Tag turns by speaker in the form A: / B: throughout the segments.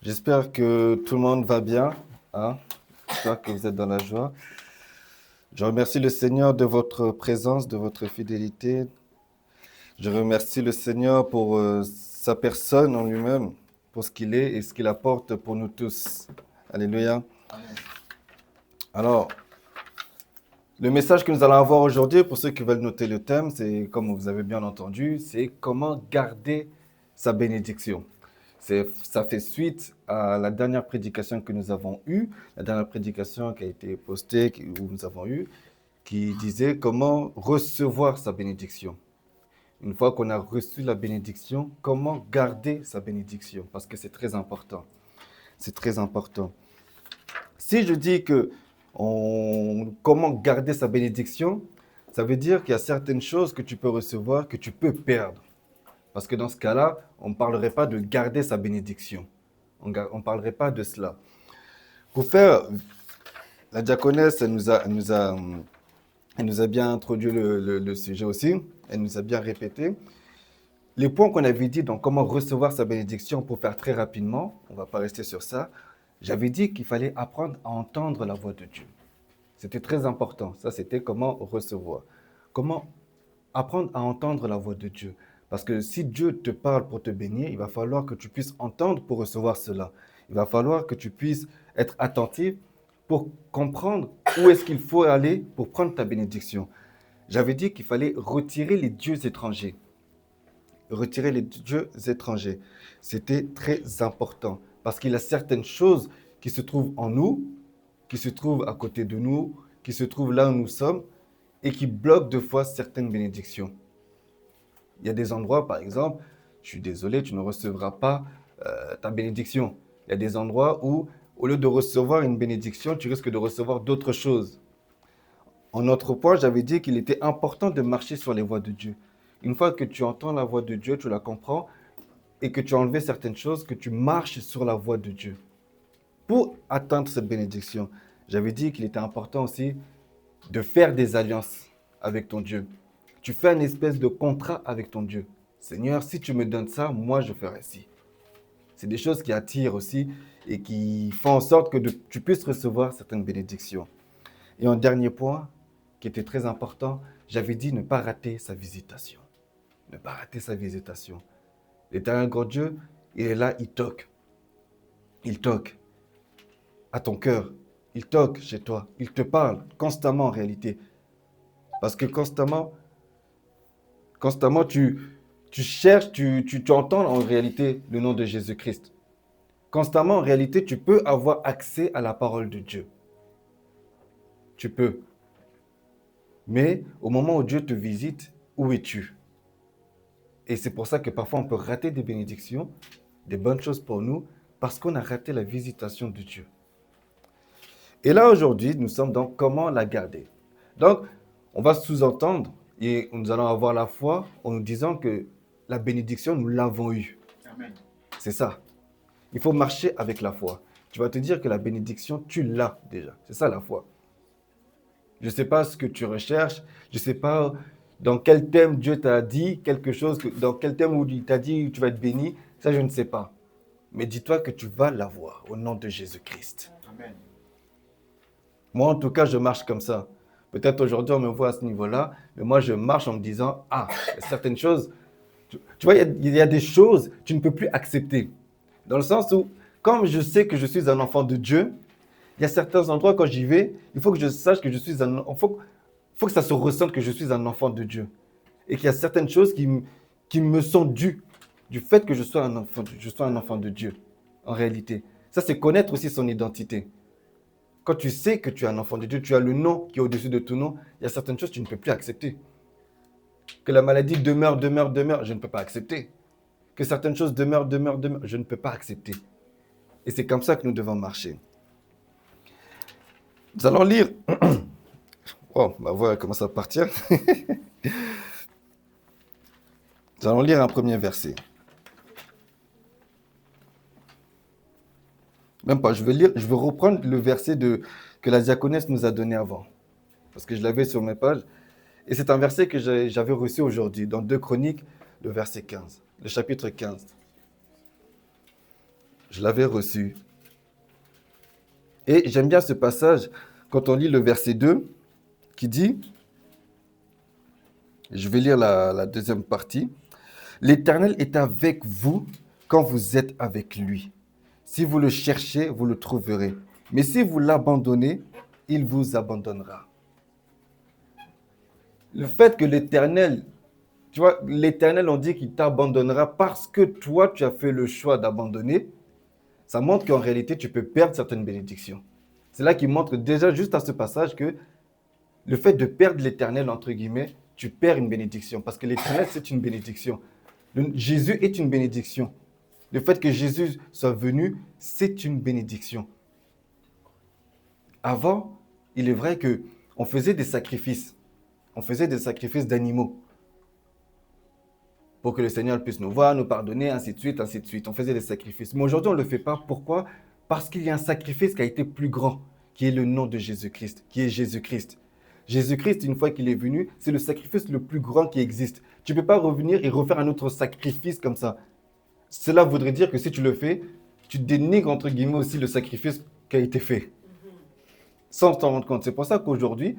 A: J'espère que tout le monde va bien, hein. J'espère que vous êtes dans la joie. Je remercie le Seigneur de votre présence, de votre fidélité. Je remercie le Seigneur pour sa personne en lui-même, pour ce qu'il est et ce qu'il apporte pour nous tous. Alléluia. Alors, le message que nous allons avoir aujourd'hui, pour ceux qui veulent noter le thème, c'est, comme vous avez bien entendu, c'est comment garder sa bénédiction. Ça fait suite à la dernière prédication que nous avons eue, la dernière prédication qui a été postée, où nous avons eu, qui disait comment recevoir sa bénédiction. Une fois qu'on a reçu la bénédiction, comment garder sa bénédiction, parce que c'est très important. C'est très important. Si je dis que comment garder sa bénédiction, ça veut dire qu'il y a certaines choses que tu peux recevoir que tu peux perdre. Parce que dans ce cas-là, on ne parlerait pas de garder sa bénédiction. On ne parlerait pas de cela. Pour faire, la diaconesse, elle nous a bien introduit le sujet aussi. Elle nous a bien répété. Les points qu'on avait dit, donc comment recevoir sa bénédiction, pour faire très rapidement, on ne va pas rester sur ça. J'avais dit qu'il fallait apprendre à entendre la voix de Dieu. C'était très important. Ça, c'était comment recevoir. Comment apprendre à entendre la voix de Dieu. Parce que si Dieu te parle pour te bénir, il va falloir que tu puisses entendre pour recevoir cela. Il va falloir que tu puisses être attentif pour comprendre où est-ce qu'il faut aller pour prendre ta bénédiction. J'avais dit qu'il fallait retirer les dieux étrangers. Retirer les dieux étrangers. C'était très important parce qu'il y a certaines choses qui se trouvent en nous, qui se trouvent à côté de nous, qui se trouvent là où nous sommes et qui bloquent de fois certaines bénédictions. Il y a des endroits, par exemple, je suis désolé, tu ne recevras pas ta bénédiction. Il y a des endroits où, au lieu de recevoir une bénédiction, tu risques de recevoir d'autres choses. En autre point, j'avais dit qu'il était important de marcher sur les voies de Dieu. Une fois que tu entends la voix de Dieu, tu la comprends, et que tu as enlevé certaines choses, que tu marches sur la voie de Dieu. Pour atteindre cette bénédiction, j'avais dit qu'il était important aussi de faire des alliances avec ton Dieu. Tu fais une espèce de contrat avec ton Dieu. Seigneur, si tu me donnes ça, moi je ferai ci. C'est des choses qui attirent aussi et qui font en sorte que tu puisses recevoir certaines bénédictions. Et un dernier point, qui était très important, j'avais dit ne pas rater sa visitation. Ne pas rater sa visitation. L'éternel grand Dieu, il est là, il toque. Il toque à ton cœur. Il toque chez toi. Il te parle constamment en réalité. Parce que constamment, tu cherches, tu entends en réalité le nom de Jésus-Christ. Constamment, en réalité, tu peux avoir accès à la parole de Dieu. Tu peux. Mais au moment où Dieu te visite, où es-tu? Et c'est pour ça que parfois on peut rater des bénédictions, des bonnes choses pour nous, parce qu'on a raté la visitation de Dieu. Et là, aujourd'hui, nous sommes dans comment la garder. Donc, on va sous-entendre et nous allons avoir la foi en nous disant que la bénédiction, nous l'avons eue.
B: Amen.
A: C'est ça. Il faut marcher avec la foi. Tu vas te dire que la bénédiction, tu l'as déjà. C'est ça la foi. Je ne sais pas ce que tu recherches. Je ne sais pas dans quel thème Dieu t'a dit quelque chose, dans quel thème où il t'a dit tu vas être béni. Ça, je ne sais pas. Mais dis-toi que tu vas l'avoir au nom de Jésus-Christ.
B: Amen.
A: Moi, en tout cas, je marche comme ça. Peut-être aujourd'hui, on me voit à ce niveau-là, mais moi, je marche en me disant, ah, il y a certaines choses, tu vois, il y a des choses que tu ne peux plus accepter. Dans le sens où, comme je sais que je suis un enfant de Dieu, il y a certains endroits, quand j'y vais, il faut que je sache que je suis un enfant. Il faut que ça se ressente que je suis un enfant de Dieu. Et qu'il y a certaines choses qui me sont dues du fait que je sois un enfant de Dieu, en réalité. Ça, c'est connaître aussi son identité. Quand tu sais que tu es un enfant de Dieu, tu as le nom qui est au-dessus de tout nom, il y a certaines choses que tu ne peux plus accepter. Que la maladie demeure, je ne peux pas accepter. Que certaines choses demeurent, je ne peux pas accepter. Et c'est comme ça que nous devons marcher. Nous allons lire. Oh, ma voix commence à partir. Nous allons lire un premier verset. Même pas, je vais reprendre le verset que la diaconesse nous a donné avant. Parce que je l'avais sur mes pages. Et c'est un verset que j'avais reçu aujourd'hui, dans 2 Chroniques, le verset 15, le chapitre 15. Je l'avais reçu. Et j'aime bien ce passage quand on lit le verset 2 qui dit, je vais lire la deuxième partie, l'Éternel est avec vous quand vous êtes avec lui. Si vous le cherchez, vous le trouverez. Mais si vous l'abandonnez, il vous abandonnera. Le fait que l'Éternel, tu vois, l'Éternel, on dit qu'il t'abandonnera parce que toi, tu as fait le choix d'abandonner, ça montre qu'en réalité, tu peux perdre certaines bénédictions. C'est là qu'il montre déjà juste à ce passage que le fait de perdre l'Éternel, entre guillemets, tu perds une bénédiction. Parce que l'Éternel, c'est une bénédiction. Jésus est une bénédiction. Le fait que Jésus soit venu, c'est une bénédiction. Avant, il est vrai qu'on faisait des sacrifices. On faisait des sacrifices d'animaux pour que le Seigneur puisse nous voir, nous pardonner, ainsi de suite, ainsi de suite. On faisait des sacrifices. Mais aujourd'hui, on ne le fait pas. Pourquoi? Parce qu'il y a un sacrifice qui a été plus grand, qui est le nom de Jésus-Christ, qui est Jésus-Christ. Jésus-Christ, une fois qu'il est venu, c'est le sacrifice le plus grand qui existe. Tu ne peux pas revenir et refaire un autre sacrifice comme ça. Cela voudrait dire que si tu le fais, tu dénigres entre guillemets aussi le sacrifice qui a été fait, sans t'en rendre compte. C'est pour ça qu'aujourd'hui,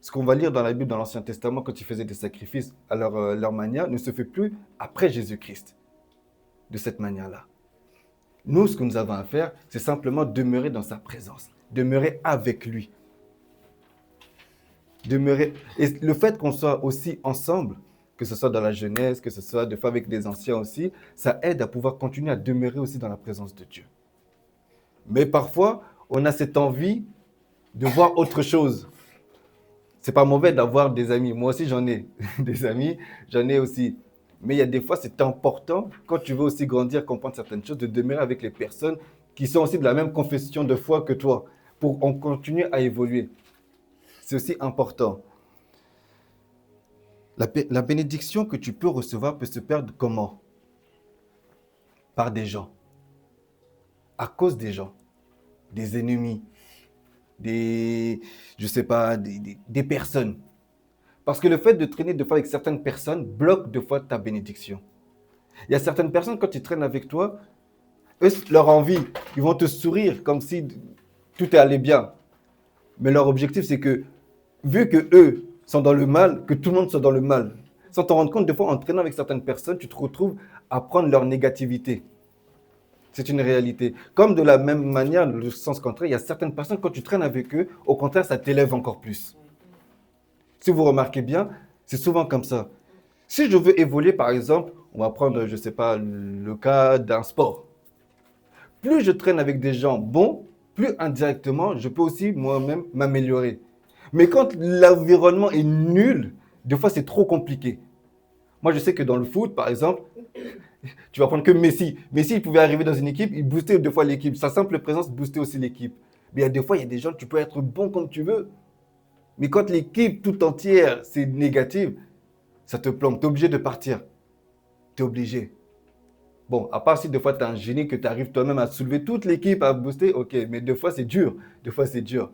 A: ce qu'on va lire dans la Bible, dans l'Ancien Testament, quand ils faisaient des sacrifices à leur manière, ne se fait plus après Jésus-Christ, de cette manière-là. Nous, ce que nous avons à faire, c'est simplement demeurer dans sa présence, demeurer avec lui. Demeurer. Et le fait qu'on soit aussi ensemble, que ce soit dans la jeunesse, que ce soit des fois avec des anciens aussi, ça aide à pouvoir continuer à demeurer aussi dans la présence de Dieu. Mais parfois, on a cette envie de voir autre chose. C'est pas mauvais d'avoir des amis. Moi aussi, j'en ai des amis, j'en ai aussi. Mais il y a des fois, c'est important, quand tu veux aussi grandir, comprendre certaines choses, de demeurer avec les personnes qui sont aussi de la même confession de foi que toi, pour en continuer à évoluer. C'est aussi important. La bénédiction que tu peux recevoir peut se perdre comment? Par des gens. À cause des gens. Des ennemis. Je sais pas, des personnes. Parce que le fait de traîner de fois avec certaines personnes bloque de fois ta bénédiction. Il y a certaines personnes, quand ils traînent avec toi, eux, leur envie, ils vont te sourire comme si tout est allé bien. Mais leur objectif, c'est que, vu que eux sont dans le mal, que tout le monde soit dans le mal. Sans t'en rendre compte, des fois, en traînant avec certaines personnes, tu te retrouves à prendre leur négativité. C'est une réalité. Comme de la même manière, dans le sens contraire, il y a certaines personnes, quand tu traînes avec eux, au contraire, ça t'élève encore plus. Si vous remarquez bien, c'est souvent comme ça. Si je veux évoluer, par exemple, on va prendre, je ne sais pas, le cas d'un sport. Plus je traîne avec des gens bons, plus indirectement, je peux aussi moi-même m'améliorer. Mais quand l'environnement est nul, des fois, c'est trop compliqué. Moi, je sais que dans le foot, par exemple, tu vas prendre que Messi. Messi, il pouvait arriver dans une équipe, il boostait deux fois l'équipe. Sa simple présence boostait aussi l'équipe. Mais il y a des fois, il y a des gens, tu peux être bon comme tu veux. Mais quand l'équipe tout entière, c'est négatif, ça te plombe. Tu es obligé de partir. Tu es obligé. Bon, à part si des fois, tu as un génie que tu arrives toi-même à soulever toute l'équipe, à booster, ok. Mais des fois, c'est dur. Des fois, c'est dur.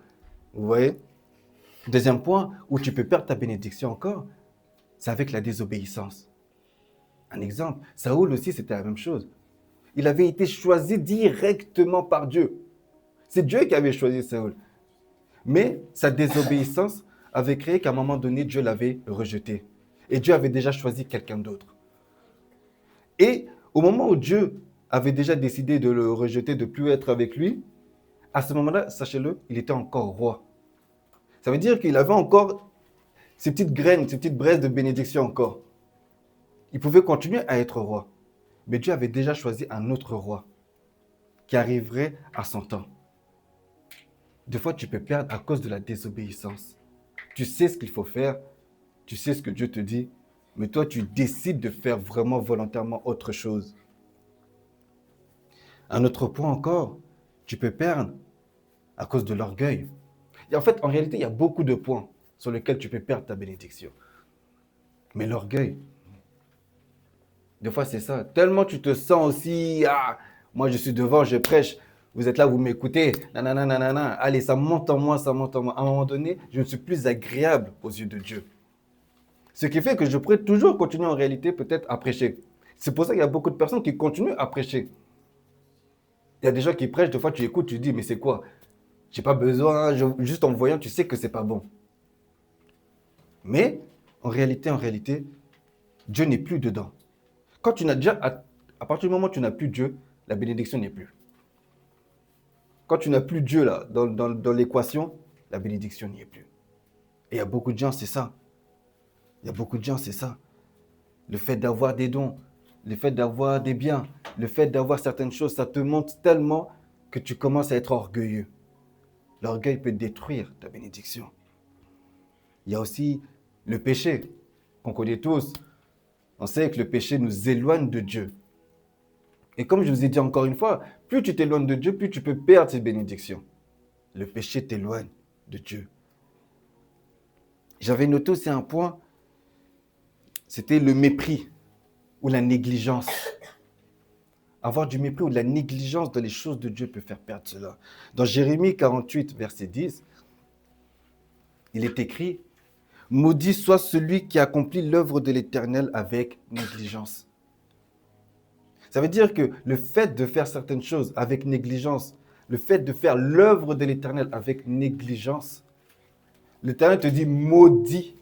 A: Vous voyez? Deuxième point, où tu peux perdre ta bénédiction encore, c'est avec la désobéissance. Un exemple, Saoul aussi, c'était la même chose. Il avait été choisi directement par Dieu. C'est Dieu qui avait choisi Saoul. Mais sa désobéissance avait créé qu'à un moment donné, Dieu l'avait rejeté. Et Dieu avait déjà choisi quelqu'un d'autre. Et au moment où Dieu avait déjà décidé de le rejeter, de ne plus être avec lui, à ce moment-là, sachez-le, il était encore roi. Ça veut dire qu'il avait encore ces petites graines, ces petites braises de bénédiction encore. Il pouvait continuer à être roi. Mais Dieu avait déjà choisi un autre roi qui arriverait à son temps. Des fois, tu peux perdre à cause de la désobéissance. Tu sais ce qu'il faut faire, tu sais ce que Dieu te dit, mais toi, tu décides de faire vraiment volontairement autre chose. Un autre point encore, tu peux perdre à cause de l'orgueil. Et en fait, en réalité, il y a beaucoup de points sur lesquels tu peux perdre ta bénédiction. Mais l'orgueil, des fois, c'est ça. Tellement tu te sens aussi, ah, moi je suis devant, je prêche, vous êtes là, vous m'écoutez, nanana, nanana. Allez, ça monte en moi, ça monte en moi. À un moment donné, je ne suis plus agréable aux yeux de Dieu. Ce qui fait que je pourrais toujours continuer en réalité peut-être à prêcher. C'est pour ça qu'il y a beaucoup de personnes qui continuent à prêcher. Il y a des gens qui prêchent, des fois tu écoutes, tu dis, mais c'est quoi? J'ai pas besoin, juste en voyant, tu sais que c'est pas bon. Mais en réalité, Dieu n'est plus dedans. Quand tu n'as déjà, à partir du moment où tu n'as plus Dieu, la bénédiction n'est plus. Quand tu n'as plus Dieu là, dans l'équation, la bénédiction n'y est plus. Et il y a beaucoup de gens, c'est ça. Il y a beaucoup de gens, c'est ça. Le fait d'avoir des dons, le fait d'avoir des biens, le fait d'avoir certaines choses, ça te monte tellement que tu commences à être orgueilleux. L'orgueil peut détruire ta bénédiction. Il y a aussi le péché, qu'on connaît tous. On sait que le péché nous éloigne de Dieu. Et comme je vous ai dit encore une fois, plus tu t'éloignes de Dieu, plus tu peux perdre tes bénédictions. Le péché t'éloigne de Dieu. J'avais noté aussi un point, c'était le mépris ou la négligence. Avoir du mépris ou de la négligence dans les choses de Dieu peut faire perdre cela. Dans Jérémie 48, verset 10, il est écrit « Maudit soit celui qui accomplit l'œuvre de l'Éternel avec négligence. » Ça veut dire que le fait de faire certaines choses avec négligence, le fait de faire l'œuvre de l'Éternel avec négligence, l'Éternel te dit maudit.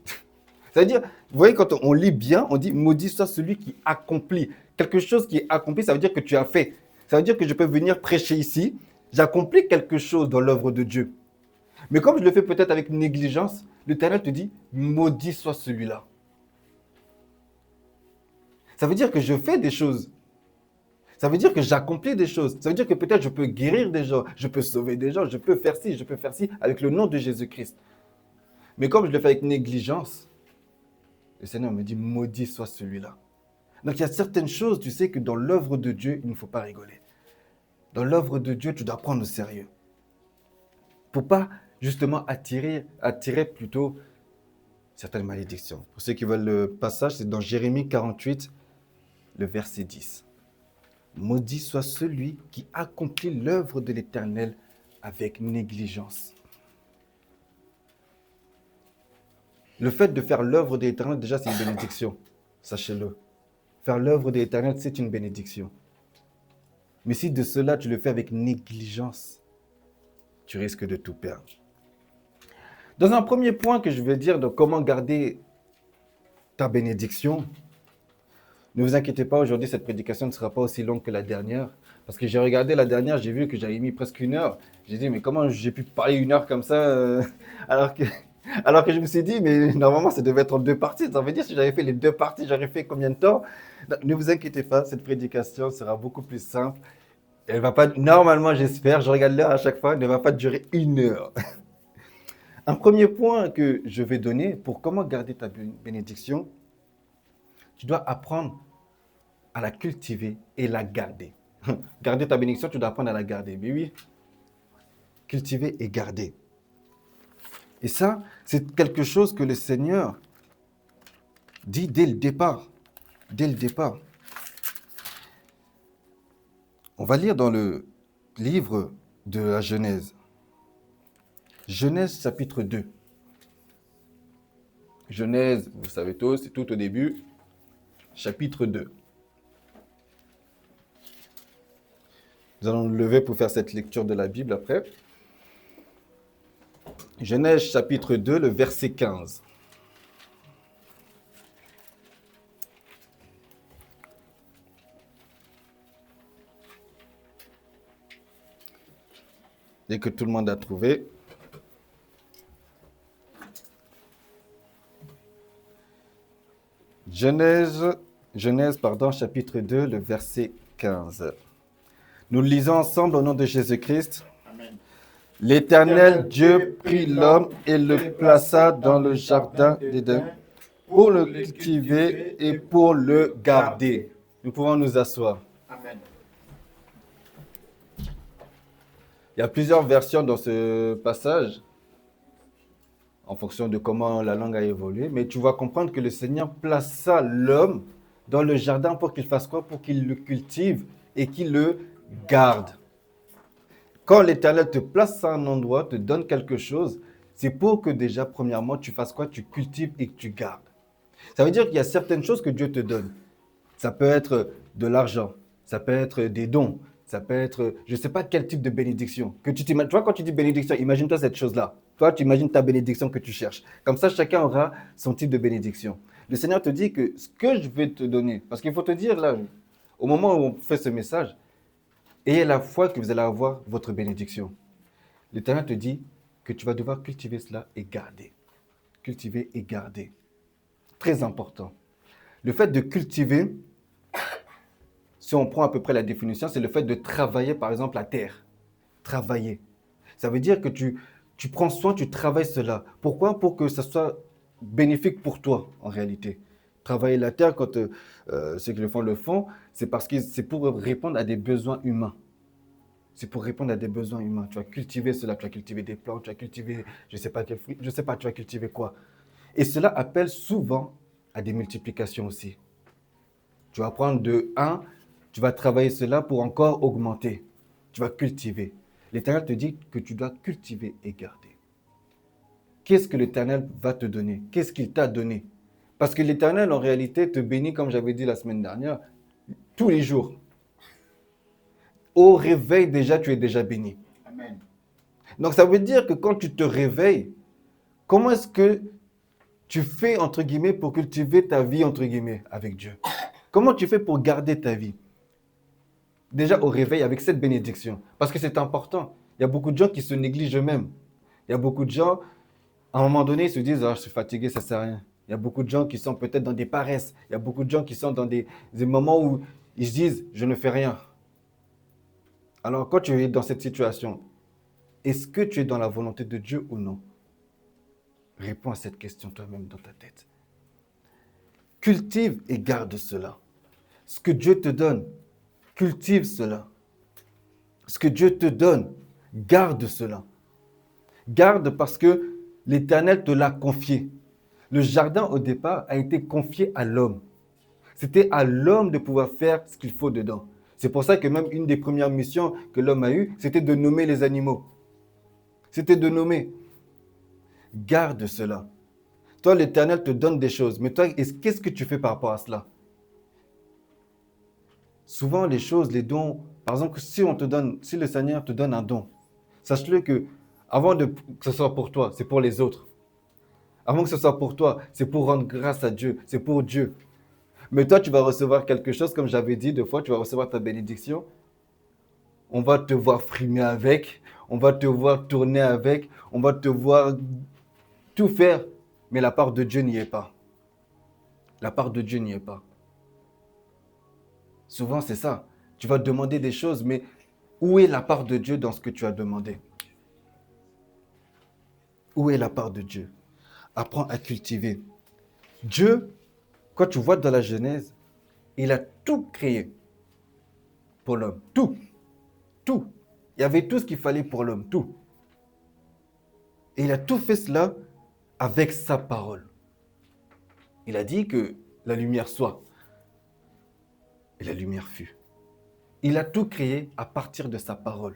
A: C'est-à-dire, vous voyez, quand on lit bien, on dit maudit soit celui qui accomplit. Quelque chose qui est accompli, ça veut dire que tu as fait. Ça veut dire que je peux venir prêcher ici, j'accomplis quelque chose dans l'œuvre de Dieu. Mais comme je le fais peut-être avec négligence, l'Éternel te dit maudit soit celui-là. Ça veut dire que je fais des choses. Ça veut dire que j'accomplis des choses. Ça veut dire que peut-être je peux guérir des gens, je peux sauver des gens, je peux faire ci avec le nom de Jésus-Christ. Mais comme je le fais avec négligence, le Seigneur me dit maudit soit celui-là. Donc il y a certaines choses, tu sais que dans l'œuvre de Dieu, il ne faut pas rigoler. Dans l'œuvre de Dieu, tu dois prendre au sérieux. Pour ne pas justement attirer plutôt certaines malédictions. Pour ceux qui veulent le passage, c'est dans Jérémie 48, le verset 10. Maudit soit celui qui accomplit l'œuvre de l'Éternel avec négligence. Le fait de faire l'œuvre de l'Éternel, déjà, c'est une bénédiction. Sachez-le. Faire l'œuvre de l'Éternel, c'est une bénédiction. Mais si de cela, tu le fais avec négligence, tu risques de tout perdre. Dans un premier point que je veux dire de comment garder ta bénédiction, ne vous inquiétez pas, aujourd'hui, cette prédication ne sera pas aussi longue que la dernière. Parce que j'ai regardé la dernière, j'ai vu que j'avais mis presque 1 heure. J'ai dit, mais comment j'ai pu parler 1 heure comme ça alors que je me suis dit, mais normalement, ça devait être en 2 parties. Ça veut dire, si j'avais fait les 2 parties, j'aurais fait combien de temps? Ne vous inquiétez pas, cette prédication sera beaucoup plus simple. Elle va pas, normalement, j'espère, je regarde l'heure à chaque fois, elle ne va pas durer 1 heure. Un premier point que je vais donner pour comment garder ta bénédiction, tu dois apprendre à la cultiver et la garder. Garder ta bénédiction, tu dois apprendre à la garder. Mais oui, cultiver et garder. Et ça, c'est quelque chose que le Seigneur dit dès le départ. Dès le départ. On va lire dans le livre de la Genèse. Genèse chapitre 2. Genèse, vous savez tous, c'est tout au début. Chapitre 2. Nous allons nous lever pour faire cette lecture de la Bible après. Genèse chapitre 2, le verset 15. Dès que tout le monde a trouvé. Genèse, chapitre 2, le verset 15. Nous le lisons ensemble au nom de Jésus-Christ. Amen. L'Éternel Dieu prit l'homme et le plaça dans le jardin d'Éden pour le cultiver et pour le garder. Nous pouvons nous asseoir. Amen. Il y a plusieurs versions dans ce passage, en fonction de comment la langue a évolué, mais tu vas comprendre que le Seigneur plaça l'homme dans le jardin pour qu'il fasse quoi? Pour qu'il le cultive et qu'il le garde. Quand l'Éternel te place à un endroit, te donne quelque chose, c'est pour que déjà, premièrement, tu fasses quoi? Tu cultives et que tu gardes. Ça veut dire qu'il y a certaines choses que Dieu te donne. Ça peut être de l'argent, ça peut être des dons, Ça peut être, je ne sais pas quel type de bénédiction. Que tu t'imagines, toi, quand tu dis bénédiction, imagine-toi cette chose-là. Toi, tu imagines ta bénédiction que tu cherches. Comme ça, chacun aura son type de bénédiction. Le Seigneur te dit que ce que je vais te donner, parce qu'il faut te dire là, au moment où on fait ce message, ayez la foi que vous allez avoir votre bénédiction. L'Éternel te dit que tu vas devoir cultiver cela et garder. Cultiver et garder. Très important. Le fait de cultiver, si on prend à peu près la définition, c'est le fait de travailler, par exemple, la terre. Travailler. Ça veut dire que tu prends soin, tu travailles cela. Pourquoi? Pour que ça soit bénéfique pour toi, en réalité. Travailler la terre, quand ceux qui le font, c'est parce que c'est pour répondre à des besoins humains. C'est pour répondre à des besoins humains. Tu vas cultiver cela, tu vas cultiver des plantes, tu vas cultiver, je ne sais pas quel fruit, je ne sais pas, tu vas cultiver quoi. Et cela appelle souvent à des multiplications aussi. Tu vas prendre de 1, tu vas travailler cela pour encore augmenter. Tu vas cultiver. L'Éternel te dit que tu dois cultiver et garder. Qu'est-ce que l'Éternel va te donner? Qu'est-ce qu'il t'a donné? Parce que l'Éternel, en réalité, te bénit, comme j'avais dit la semaine dernière, tous les jours. Au réveil, déjà, tu es déjà béni.
B: Amen.
A: Donc, ça veut dire que quand tu te réveilles, comment est-ce que tu fais, entre guillemets, pour cultiver ta vie, entre guillemets, avec Dieu? Comment tu fais pour garder ta vie? Déjà au réveil avec cette bénédiction. Parce que c'est important. Il y a beaucoup de gens qui se négligent eux-mêmes. Il y a beaucoup de gens, à un moment donné, ils se disent, ah, je suis fatigué, ça ne sert à rien. Il y a beaucoup de gens qui sont peut-être dans des paresses. Il y a beaucoup de gens qui sont dans des moments où ils se disent, je ne fais rien. Alors quand tu es dans cette situation, est-ce que tu es dans la volonté de Dieu ou non? Réponds à cette question toi-même dans ta tête. Cultive et garde cela. Ce que Dieu te donne, cultive cela. Ce que Dieu te donne, garde cela. Garde parce que l'Éternel te l'a confié. Le jardin, au départ, a été confié à l'homme. C'était à l'homme de pouvoir faire ce qu'il faut dedans. C'est pour ça que même une des premières missions que l'homme a eues, c'était de nommer les animaux. C'était de nommer. Garde cela. Toi, l'Éternel te donne des choses, mais toi, qu'est-ce que tu fais par rapport à cela? Souvent, les choses, les dons, par exemple, si le Seigneur te donne un don, sache-le que avant que ce soit pour toi, c'est pour les autres. Avant que ce soit pour toi, c'est pour rendre grâce à Dieu, c'est pour Dieu. Mais toi, tu vas recevoir quelque chose, comme j'avais dit 2 fois, tu vas recevoir ta bénédiction. On va te voir frimer avec, on va te voir tourner avec, on va te voir tout faire, mais la part de Dieu n'y est pas. La part de Dieu n'y est pas. Souvent, c'est ça. Tu vas demander des choses, mais où est la part de Dieu dans ce que tu as demandé? Où est la part de Dieu? Apprends à cultiver. Dieu, quand tu vois dans la Genèse, il a tout créé pour l'homme. Tout. Tout. Il y avait tout ce qu'il fallait pour l'homme. Tout. Et il a tout fait cela avec sa parole. Il a dit que la lumière soit. Et la lumière fut. Il a tout créé à partir de sa parole.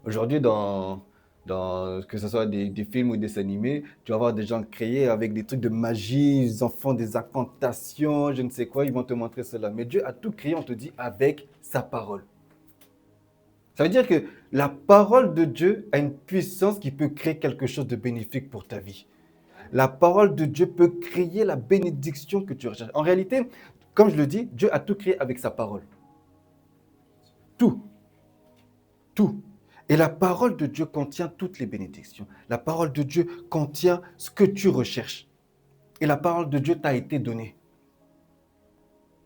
A: Aujourd'hui, que ce soit des films ou des dessins animés, tu vas voir des gens créés avec des trucs de magie, ils en font des incantations, je ne sais quoi, ils vont te montrer cela. Mais Dieu a tout créé, on te dit, avec sa parole. Ça veut dire que la parole de Dieu a une puissance qui peut créer quelque chose de bénéfique pour ta vie. La parole de Dieu peut créer la bénédiction que tu recherches. En réalité, comme je le dis, Dieu a tout créé avec sa parole. Tout. Tout. Et la parole de Dieu contient toutes les bénédictions. La parole de Dieu contient ce que tu recherches. Et la parole de Dieu t'a été donnée.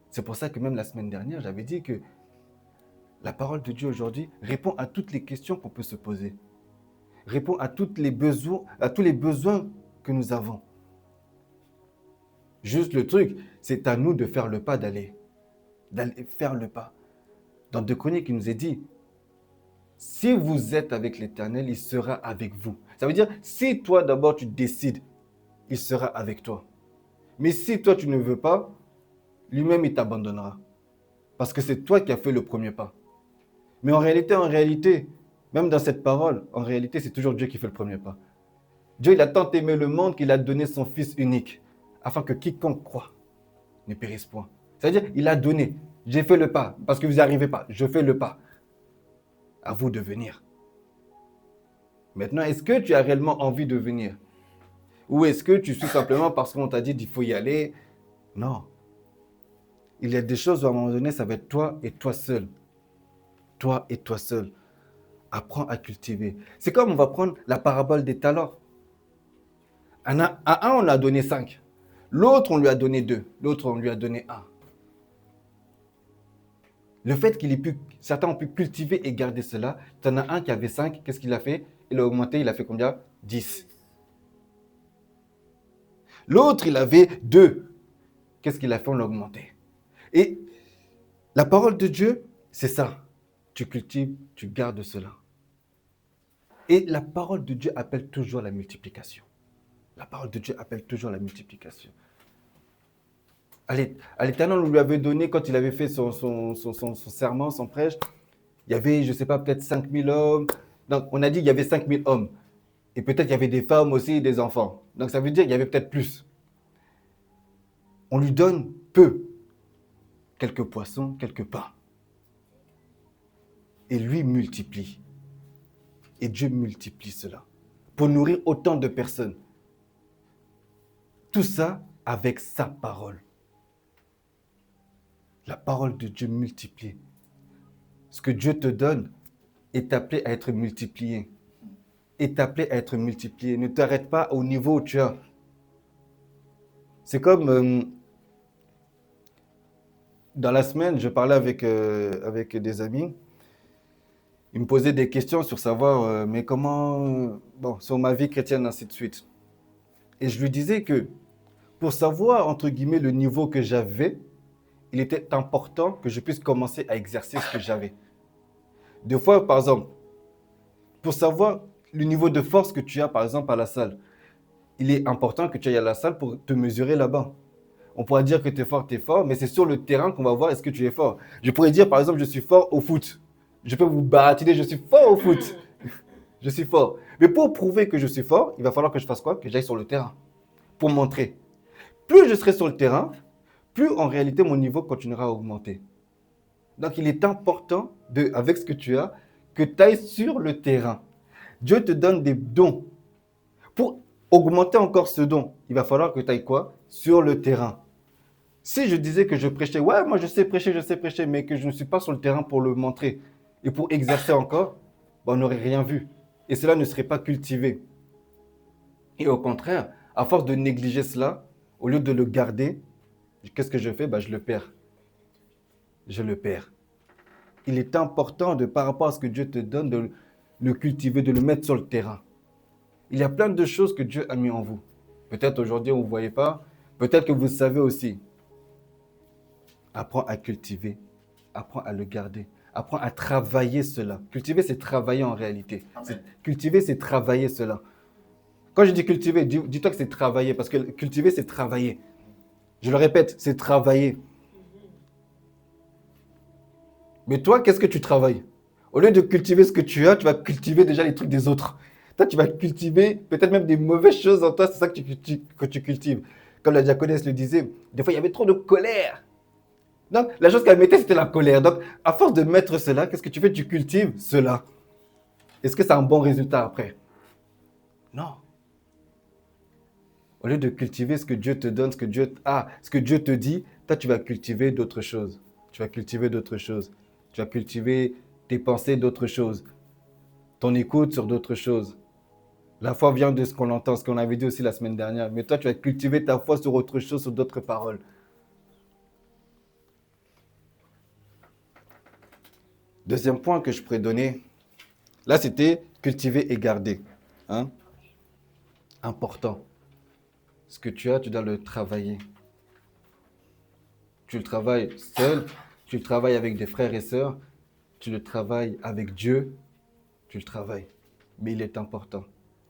A: C'est pour ça que même la semaine dernière, j'avais dit que la parole de Dieu aujourd'hui répond à toutes les questions qu'on peut se poser. Répond à tous les besoins que nous avons. Juste le truc, c'est à nous de faire le pas d'aller faire le pas. Dans 2 Chroniques, il nous est dit, si vous êtes avec l'Éternel, il sera avec vous. Ça veut dire, si toi d'abord tu décides, il sera avec toi. Mais si toi tu ne veux pas, lui-même il t'abandonnera. Parce que c'est toi qui as fait le premier pas. Mais en réalité, même dans cette parole, en réalité, c'est toujours Dieu qui fait le premier pas. Dieu, il a tant aimé le monde qu'il a donné son Fils unique, afin que quiconque croit ne périsse point. C'est-à-dire, il a donné. J'ai fait le pas parce que vous n'y arrivez pas. Je fais le pas. À vous de venir. Maintenant, est-ce que tu as réellement envie de venir? Ou est-ce que tu suis simplement parce qu'on t'a dit qu'il faut y aller? Non. Il y a des choses où à un moment donné, ça va être toi et toi seul. Toi et toi seul. Apprends à cultiver. C'est comme on va prendre la parabole des talents. À un, on lui a donné 5. L'autre, on lui a donné 2. L'autre, on lui a donné 1. Le fait certains ont pu cultiver et garder cela, tu en as un qui avait 5, qu'est-ce qu'il a fait? Il a augmenté, il a fait combien? 10. L'autre, il avait 2. Qu'est-ce qu'il a fait? On l'a augmenté. Et la parole de Dieu, c'est ça. Tu cultives, tu gardes cela. Et la parole de Dieu appelle toujours la multiplication. La parole de Dieu appelle toujours la multiplication. À l'Éternel, on lui avait donné, quand il avait fait son serment, son prêche, il y avait, je ne sais pas, peut-être 5000 hommes. Donc, on a dit qu'il y avait 5000 hommes. Et peut-être il y avait des femmes aussi et des enfants. Donc, ça veut dire qu'il y avait peut-être plus. On lui donne peu. Quelques poissons, quelques pains. Et lui multiplie. Et Dieu multiplie cela. Pour nourrir autant de personnes. Tout ça avec sa parole. La parole de Dieu multiplie. Ce que Dieu te donne est appelé à être multiplié. Est appelé à être multiplié. Ne t'arrête pas au niveau où tu as. C'est comme dans la semaine, je parlais avec des amis. Ils me posaient des questions sur savoir, mais comment, bon, sur ma vie chrétienne, ainsi de suite. Et je lui disais que pour savoir, entre guillemets, le niveau que j'avais, il était important que je puisse commencer à exercer ce que j'avais. Des fois, par exemple, pour savoir le niveau de force que tu as, par exemple, à la salle, il est important que tu ailles à la salle pour te mesurer là-bas. On pourra dire que tu es fort, mais c'est sur le terrain qu'on va voir est-ce que tu es fort. Je pourrais dire, par exemple, je suis fort au foot. Je peux vous baratiner, je suis fort au foot. Je suis fort. Mais pour prouver que je suis fort, il va falloir que je fasse quoi? Que j'aille sur le terrain. Pour montrer. Plus je serai sur le terrain, plus en réalité mon niveau continuera à augmenter. Donc il est important, avec ce que tu as, que tu ailles sur le terrain. Dieu te donne des dons. Pour augmenter encore ce don, il va falloir que tu ailles quoi? Sur le terrain. Si je disais que je prêchais, ouais, moi je sais prêcher, mais que je ne suis pas sur le terrain pour le montrer et pour exercer encore, ben, on n'aurait rien vu. Et cela ne serait pas cultivé. Et au contraire, à force de négliger cela, au lieu de le garder, qu'est-ce que je fais? Ben, je le perds. Je le perds. Il est important, par rapport à ce que Dieu te donne, de le cultiver, de le mettre sur le terrain. Il y a plein de choses que Dieu a mis en vous. Peut-être aujourd'hui, vous ne voyez pas. Peut-être que vous savez aussi. Apprends à cultiver. Apprends à le garder. Apprends à travailler cela. Cultiver, c'est travailler en réalité. Cultiver, c'est travailler cela. Quand je dis cultiver, dis-toi que c'est travailler. Parce que cultiver, c'est travailler. Je le répète, c'est travailler. Mais toi, qu'est-ce que tu travailles? Au lieu de cultiver ce que tu as, tu vas cultiver déjà les trucs des autres. Toi, tu vas cultiver peut-être même des mauvaises choses en toi, c'est ça que tu cultives. Comme la diaconesse le disait, des fois, il y avait trop de colère. Donc, la chose qu'elle mettait, c'était la colère. Donc, à force de mettre cela, qu'est-ce que tu fais? Tu cultives cela. Est-ce que ça a un bon résultat après? Non. Au lieu de cultiver ce que Dieu te donne, ce que Dieu te dit, toi, tu vas cultiver d'autres choses. Tu vas cultiver d'autres choses. Tu vas cultiver tes pensées d'autres choses. Ton écoute sur d'autres choses. La foi vient de ce qu'on entend, ce qu'on avait dit aussi la semaine dernière. Mais toi, tu vas cultiver ta foi sur autre chose, sur d'autres paroles. Deuxième point que je pourrais donner, là, c'était cultiver et garder. Hein? Important. Ce que tu as, tu dois le travailler. Tu le travailles seul, tu le travailles avec des frères et sœurs, tu le travailles avec Dieu, tu le travailles. Mais il est important.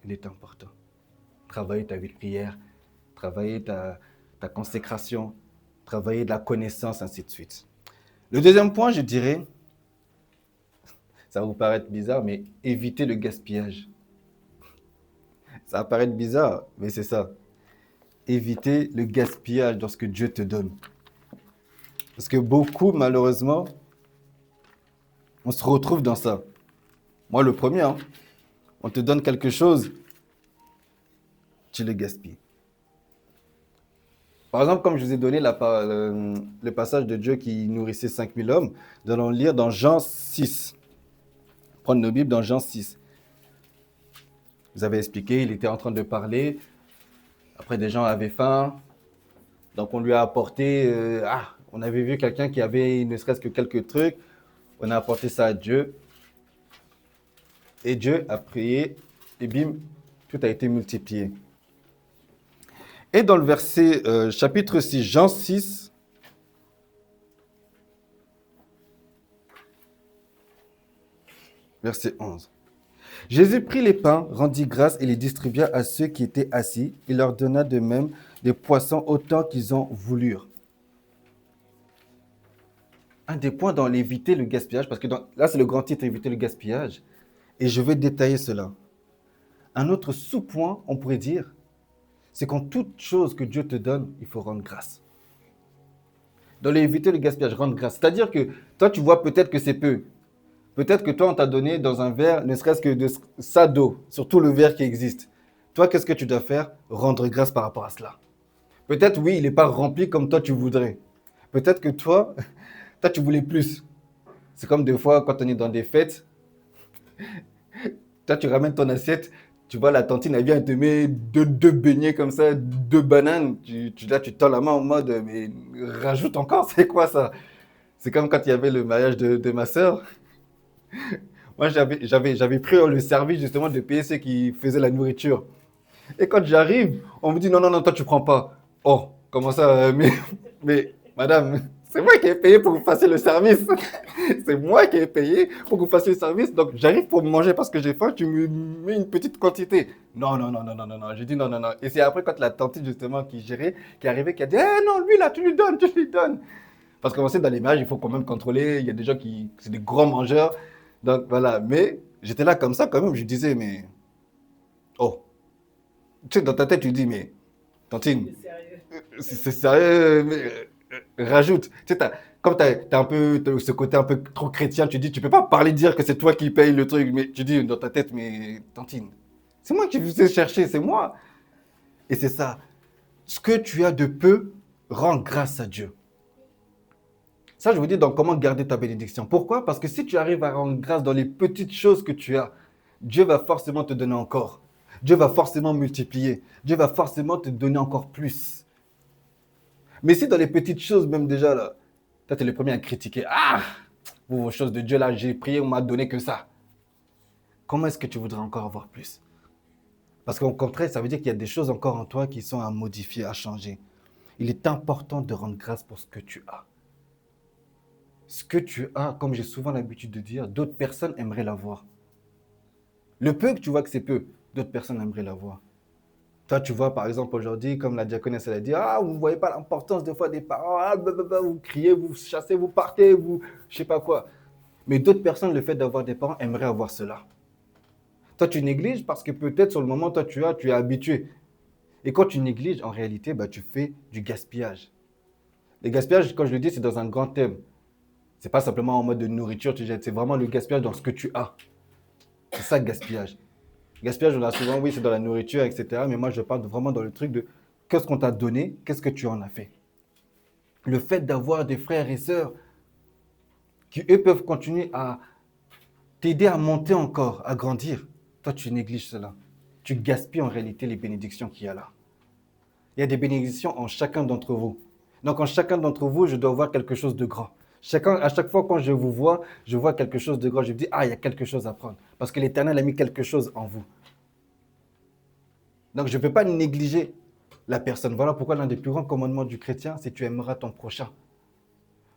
A: Il est important. Travailler ta vie de prière, travailler ta consécration, travailler de la connaissance, ainsi de suite. Le deuxième point, je dirais, ça va vous paraître bizarre, mais éviter le gaspillage. Ça va paraître bizarre, mais c'est ça. Éviter le gaspillage dans ce que Dieu te donne. Parce que beaucoup, malheureusement, on se retrouve dans ça. Moi, le premier, hein, on te donne quelque chose, tu le gaspilles. Par exemple, comme je vous ai donné le passage de Dieu qui nourrissait 5000 hommes, nous allons lire dans Jean 6. Prendre nos Bibles dans Jean 6. Vous avez expliqué, il était en train de parler. Après, des gens avaient faim. Donc, on lui a apporté... on avait vu quelqu'un qui avait ne serait-ce que quelques trucs. On a apporté ça à Dieu. Et Dieu a prié. Et bim, tout a été multiplié. Et dans le verset chapitre 6, Jean 6, verset 11. Jésus prit les pains, rendit grâce et les distribua à ceux qui étaient assis. Il leur donna de même des poissons autant qu'ils en voulurent. Un des points dans l'éviter le gaspillage, parce que là c'est le grand titre, éviter le gaspillage, et je vais détailler cela. Un autre sous-point, on pourrait dire, c'est qu'en toute chose que Dieu te donne, il faut rendre grâce. Dans l'éviter le gaspillage, rendre grâce. C'est-à-dire que toi tu vois peut-être que c'est peu. Peut-être que toi, on t'a donné dans un verre, ne serait-ce que de ça d'eau, sur tout le verre qui existe. Toi, qu'est-ce que tu dois faire? Rendre grâce par rapport à cela. Peut-être, oui, il n'est pas rempli comme toi, tu voudrais. Peut-être que toi, tu voulais plus. C'est comme des fois, quand on est dans des fêtes, toi, tu ramènes ton assiette, tu vois, la tantine, elle vient, elle te met deux beignets comme ça, deux bananes. Là, tu tends la main en mode, mais rajoute encore, c'est quoi ça? C'est comme quand il y avait le mariage de ma sœur. Moi, j'avais pris le service justement de payer ceux qui faisaient la nourriture. Et quand j'arrive, on me dit non, non, non, toi tu prends pas. Oh, comment ça mais madame, c'est moi qui ai payé pour que vous fassiez le service. C'est moi qui ai payé pour que vous fassiez le service. Donc j'arrive pour manger parce que j'ai faim, tu me mets une petite quantité. Non, non, non, non, non, non, non. J'ai dit non, non, non. Et c'est après quand la tante justement qui gérait, qui est arrivée, qui a dit eh non, lui là, tu lui donnes, tu lui donnes. Parce qu'on sait, dans les mariages, il faut quand même contrôler. Il y a des gens qui, c'est des grands mangeurs. Donc voilà. Mais j'étais là comme ça quand même. Je disais, mais. Oh. Tu sais, dans ta tête, tu dis, mais. Tantine, c'est sérieux. Mais, rajoute. Tu sais, comme t'as un peu ce côté un peu trop chrétien, tu dis, tu peux pas parler, dire que c'est toi qui payes le truc. Mais tu dis dans ta tête, mais Tantine, c'est moi qui vous ai cherché, c'est moi. Et c'est ça. Ce que tu as de peu, rends grâce à Dieu. Ça, je vous dis donc comment garder ta bénédiction. Pourquoi? Parce que si tu arrives à rendre grâce dans les petites choses que tu as, Dieu va forcément te donner encore. Dieu va forcément multiplier. Dieu va forcément te donner encore plus. Mais si dans les petites choses, même déjà, là, toi, tu es le premier à critiquer. Ah, vos choses de Dieu, là, j'ai prié, on m'a donné que ça. Comment est-ce que tu voudrais encore avoir plus? Parce qu'au contraire, ça veut dire qu'il y a des choses encore en toi qui sont à modifier, à changer. Il est important de rendre grâce pour ce que tu as. Ce que tu as, comme j'ai souvent l'habitude de dire, d'autres personnes aimeraient l'avoir. Le peu que tu vois que c'est peu, d'autres personnes aimeraient l'avoir. Toi, tu vois, par exemple, aujourd'hui, comme la diaconesse elle a dit, ah, vous ne voyez pas l'importance des fois des parents, ah, blablabla, vous criez, vous chassez, vous partez, vous, je sais pas quoi. Mais d'autres personnes, le fait d'avoir des parents, aimeraient avoir cela. Toi, tu négliges parce que peut-être sur le moment, toi, tu es habitué. Et quand tu négliges, en réalité, bah, tu fais du gaspillage. Le gaspillage, quand je le dis, c'est dans un grand thème. C'est pas simplement en mode de nourriture, tu jettes, c'est vraiment le gaspillage dans ce que tu as. C'est ça le gaspillage. Gaspillage, on a souvent, oui, c'est dans la nourriture, etc. Mais moi, je parle vraiment dans le truc de qu'est-ce qu'on t'a donné, qu'est-ce que tu en as fait. Le fait d'avoir des frères et sœurs qui, eux, peuvent continuer à t'aider à monter encore, à grandir. Toi, tu négliges cela. Tu gaspilles en réalité les bénédictions qu'il y a là. Il y a des bénédictions en chacun d'entre vous. Donc, en chacun d'entre vous, je dois voir quelque chose de grand. À chaque fois, quand je vous vois, je vois quelque chose de grand. Je me dis, ah, il y a quelque chose à prendre. Parce que l'Éternel a mis quelque chose en vous. Donc, je ne peux pas négliger la personne. Voilà pourquoi l'un des plus grands commandements du chrétien, c'est tu aimeras ton prochain.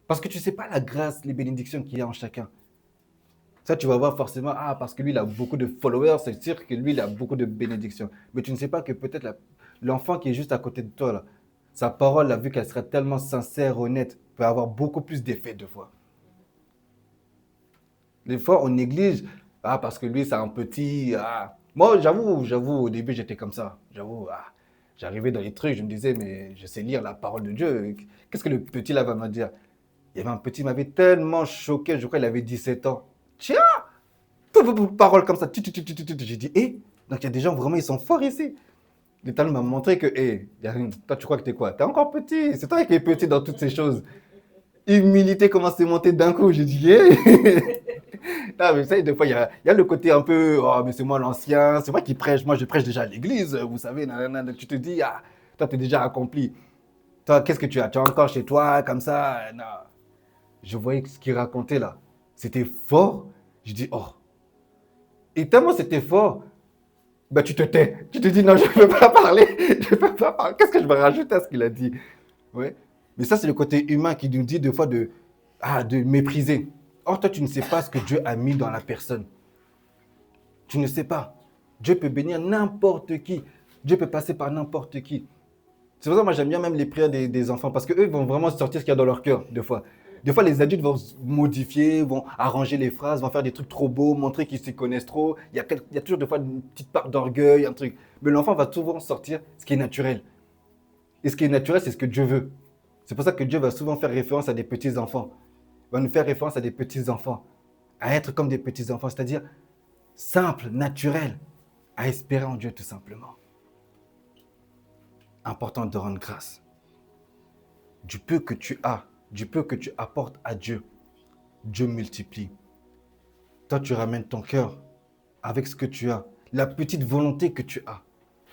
A: Parce que tu ne sais pas la grâce, les bénédictions qu'il y a en chacun. Ça, tu vas voir forcément, ah, parce que lui, il a beaucoup de followers, c'est sûr que lui, il a beaucoup de bénédictions. Mais tu ne sais pas que peut-être l'enfant qui est juste à côté de toi, là, sa parole, vu qu'elle sera tellement sincère, honnête, peut avoir beaucoup plus d'effet de fois. Des fois, on néglige, ah, parce que lui, c'est un petit, ah. Moi, j'avoue, au début, j'étais comme ça. J'avoue, ah. J'arrivais dans les trucs, je me disais, mais je sais lire la parole de Dieu. Qu'est-ce que le petit là va me dire? Il y avait un petit, il m'avait tellement choqué, je crois qu'il avait 17 ans. Tiens, parole comme ça. J'ai dit, donc il y a des gens vraiment, ils sont forts ici. L'État m'a montré que, toi, tu crois que t'es quoi? T'es encore petit. C'est toi qui es petit dans toutes ces choses. Humilité commence à monter d'un coup. J'ai dit, Non, mais ça, des fois, il y a le côté un peu, oh, mais c'est moi l'ancien, c'est moi qui prêche, moi je prêche déjà à l'église, vous savez, nanana. Tu te dis, toi, t'es déjà accompli. Toi, qu'est-ce que tu as? Tu as encore chez toi, comme ça? Non. Je voyais ce qu'il racontait là. C'était fort. Je dis, oh. Et tellement c'était fort, bah, tu te tais. Tu te dis, non, je ne peux pas parler. Je ne peux pas parler. Qu'est-ce que je vais rajouter à ce qu'il a dit? Ouais. Mais ça, c'est le côté humain qui nous dit des fois de mépriser. Or, toi, tu ne sais pas ce que Dieu a mis dans la personne. Tu ne sais pas. Dieu peut bénir n'importe qui. Dieu peut passer par n'importe qui. C'est pour ça que moi, j'aime bien même les prières des enfants parce qu'eux vont vraiment sortir ce qu'il y a dans leur cœur, des fois. Des fois, les adultes vont modifier, vont arranger les phrases, vont faire des trucs trop beaux, montrer qu'ils se connaissent trop. Il y a toujours des fois une petite part d'orgueil, un truc. Mais l'enfant va souvent sortir ce qui est naturel. Et ce qui est naturel, c'est ce que Dieu veut. C'est pour ça que Dieu va souvent faire référence à des petits-enfants. Il va nous faire référence à des petits-enfants. À être comme des petits-enfants, c'est-à-dire simple, naturel, à espérer en Dieu tout simplement. Important de rendre grâce. Du peu que tu as, du peu que tu apportes à Dieu, Dieu multiplie. Toi, tu ramènes ton cœur avec ce que tu as, la petite volonté que tu as.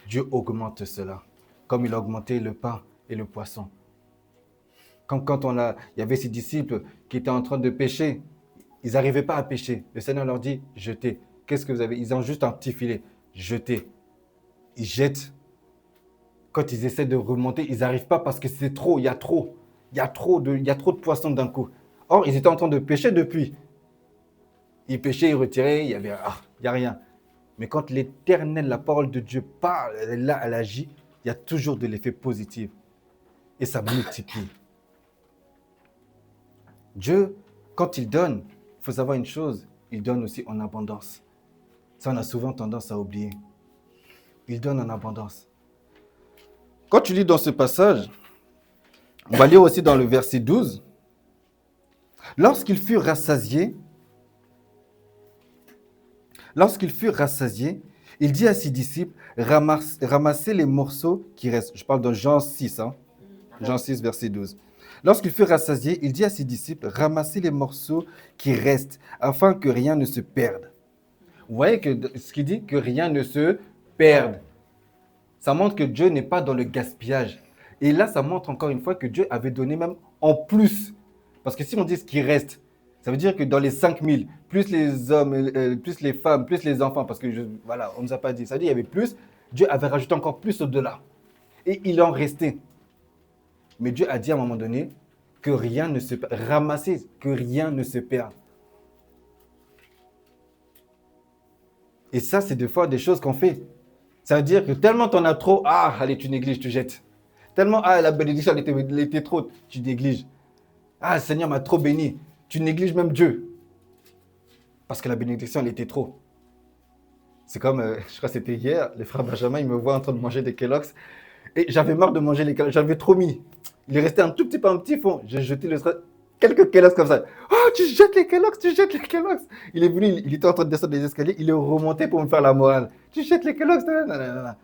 A: Dieu augmente cela, comme il a augmenté le pain et le poisson. Comme quand il y avait ces disciples qui étaient en train de pêcher, ils n'arrivaient pas à pêcher. Le Seigneur leur dit, jetez. Qu'est-ce que vous avez? Ils ont juste un petit filet. Jetez. Ils jettent. Quand ils essaient de remonter, ils n'arrivent pas parce que c'est trop, il y a trop. Il y a trop de poissons d'un coup. Or, ils étaient en train de pêcher depuis. Ils pêchaient, ils retiraient, il n'y a rien. Mais quand l'Éternel, la parole de Dieu parle, là, elle agit, il y a toujours de l'effet positif. Et ça multiplie. Dieu, quand il donne, il faut savoir une chose, il donne aussi en abondance. Ça, on a souvent tendance à oublier. Il donne en abondance. Quand tu lis dans ce passage, on va lire aussi dans le verset 12. Lorsqu'ils furent rassasiés, il dit à ses disciples, ramassez les morceaux qui restent. Je parle de Jean 6, Jean 6, verset 12. Lorsqu'il fut rassasié, il dit à ses disciples, ramassez les morceaux qui restent, afin que rien ne se perde. Vous voyez que ce qu'il dit, que rien ne se perde. Ça montre que Dieu n'est pas dans le gaspillage. Et là, ça montre encore une fois que Dieu avait donné même en plus. Parce que si on dit ce qui reste, ça veut dire que dans les 5000, plus les hommes, plus les femmes, plus les enfants, parce que voilà, on ne nous a pas dit, ça veut dire qu'il y avait plus, Dieu avait rajouté encore plus au-delà. Et il en restait. Mais Dieu a dit à un moment donné que rien ne se perde. Ramasser, que rien ne se perde. Et ça, c'est des fois des choses qu'on fait. Ça veut dire que tellement tu en as trop, allez, tu négliges, tu jettes. Tellement, la bénédiction, elle était trop, tu négliges. Le Seigneur m'a trop béni. Tu négliges même Dieu. Parce que la bénédiction, elle était trop. C'est comme, je crois que c'était hier, les frères Benjamin, ils me voient en train de manger des Kellogg's. Et j'avais marre de manger les Kellogg's, j'avais trop mis. Il est resté un tout petit peu, un petit fond. J'ai jeté quelques Kellogg's comme ça. Oh, tu jettes les Kellogg's, tu jettes les Kellogg's. Il est venu, il était en train de descendre les escaliers, il est remonté pour me faire la morale. Tu jettes les Kellogg's, nanana.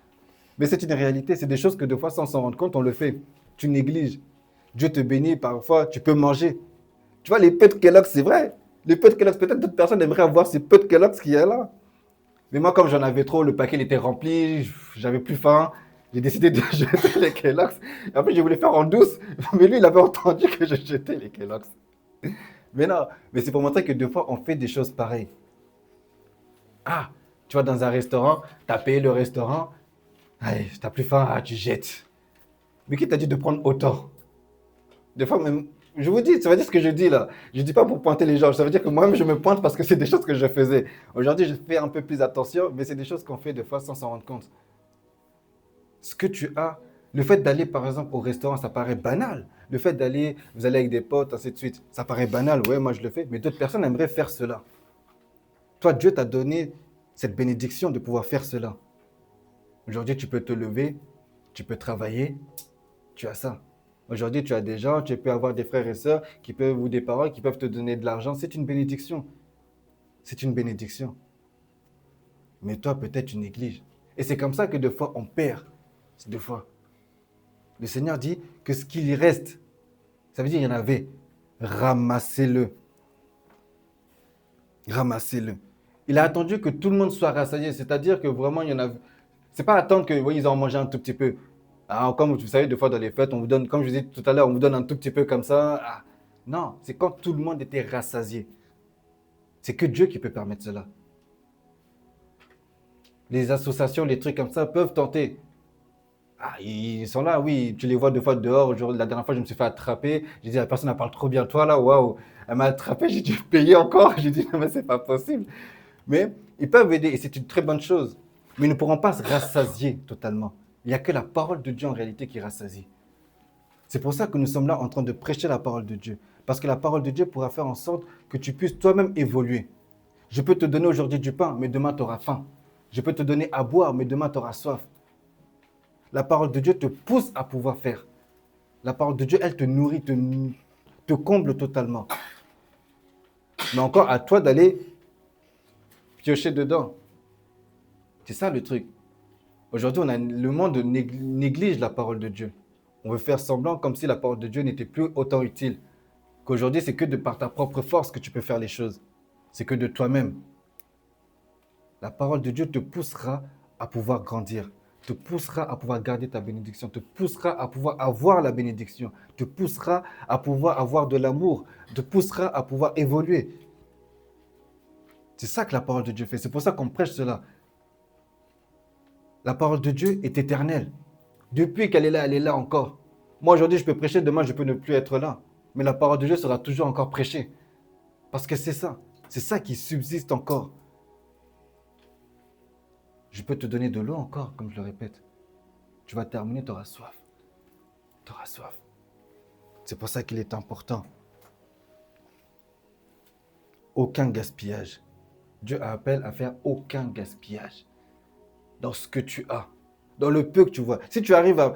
A: Mais c'est une réalité, c'est des choses que des fois, sans s'en rendre compte, on le fait. Tu négliges. Dieu te bénit, parfois, tu peux manger. Tu vois, les peu de Kellogg's, c'est vrai. Les peu de Kellogg's, peut-être d'autres personnes aimeraient avoir ces peu de Kellogg's qu'il y a là. Mais moi, comme j'en avais trop, le paquet il était rempli, j'avais plus faim. J'ai décidé de jeter les Kellogg's. Et après, je voulais faire en douce. Mais lui, il avait entendu que je jetais les Kellogg's. Mais non, mais c'est pour montrer que des fois, on fait des choses pareilles. Tu vas dans un restaurant, tu as payé le restaurant, allez, tu n'as plus faim, tu jettes. Mais qui t'a dit de prendre autant? Des fois, même, je vous dis, ça veut dire ce que je dis là. Je ne dis pas pour pointer les gens, ça veut dire que moi-même, je me pointe parce que c'est des choses que je faisais. Aujourd'hui, je fais un peu plus attention, mais c'est des choses qu'on fait des fois sans s'en rendre compte. Ce que tu as, le fait d'aller par exemple au restaurant, ça paraît banal. Le fait d'aller, vous allez avec des potes, ainsi de suite, ça paraît banal. Ouais, moi je le fais, mais d'autres personnes aimeraient faire cela. Toi, Dieu t'a donné cette bénédiction de pouvoir faire cela. Aujourd'hui, tu peux te lever, tu peux travailler, tu as ça. Aujourd'hui, tu as des gens, tu peux avoir des frères et sœurs qui peuvent, ou des parents qui peuvent te donner de l'argent. C'est une bénédiction. C'est une bénédiction. Mais toi, peut-être, tu négliges. Et c'est comme ça que des fois, on perd. Des fois. Le Seigneur dit que ce qu'il y reste, ça veut dire qu'il y en avait. Ramassez-le. Ramassez-le. Il a attendu que tout le monde soit rassasié. C'est-à-dire que vraiment, il y en a. C'est pas attendre que, oui, ils en mangé un tout petit peu. Ah, comme vous savez, des fois dans les fêtes, on vous donne, comme je vous disais tout à l'heure, on vous donne un tout petit peu comme ça. Ah. Non, c'est quand tout le monde était rassasié. C'est que Dieu qui peut permettre cela. Les associations, les trucs comme ça peuvent tenter. Ah, ils sont là, oui, tu les vois deux fois dehors. La dernière fois, je me suis fait attraper. J'ai dit, la personne, elle parle trop bien de toi, là, waouh. Elle m'a attrapé, j'ai dû payer encore. J'ai dit, non, mais c'est pas possible. Mais ils peuvent aider et c'est une très bonne chose. Mais ils ne pourront pas se rassasier totalement. Il n'y a que la parole de Dieu en réalité qui rassasie. C'est pour ça que nous sommes là en train de prêcher la parole de Dieu. Parce que la parole de Dieu pourra faire en sorte que tu puisses toi-même évoluer. Je peux te donner aujourd'hui du pain, mais demain tu auras faim. Je peux te donner à boire, mais demain tu auras soif. La parole de Dieu te pousse à pouvoir faire. La parole de Dieu, elle te nourrit, te comble totalement. Mais encore à toi d'aller piocher dedans. C'est ça le truc. Aujourd'hui, le monde néglige la parole de Dieu. On veut faire semblant comme si la parole de Dieu n'était plus autant utile. Qu'aujourd'hui, c'est que de par ta propre force que tu peux faire les choses. C'est que de toi-même. La parole de Dieu te poussera à pouvoir grandir, te poussera à pouvoir garder ta bénédiction, te poussera à pouvoir avoir la bénédiction, te poussera à pouvoir avoir de l'amour, te poussera à pouvoir évoluer. C'est ça que la parole de Dieu fait. C'est pour ça qu'on prêche cela. La parole de Dieu est éternelle. Depuis qu'elle est là encore. Moi, aujourd'hui, je peux prêcher, demain, je peux ne plus être là. Mais la parole de Dieu sera toujours encore prêchée. Parce que c'est ça. C'est ça qui subsiste encore. Je peux te donner de l'eau encore, comme je le répète. Tu vas terminer, tu auras soif. Tu auras soif. C'est pour ça qu'il est important. Aucun gaspillage. Dieu appelle à faire aucun gaspillage. Dans ce que tu as. Dans le peu que tu vois. Si tu arrives à...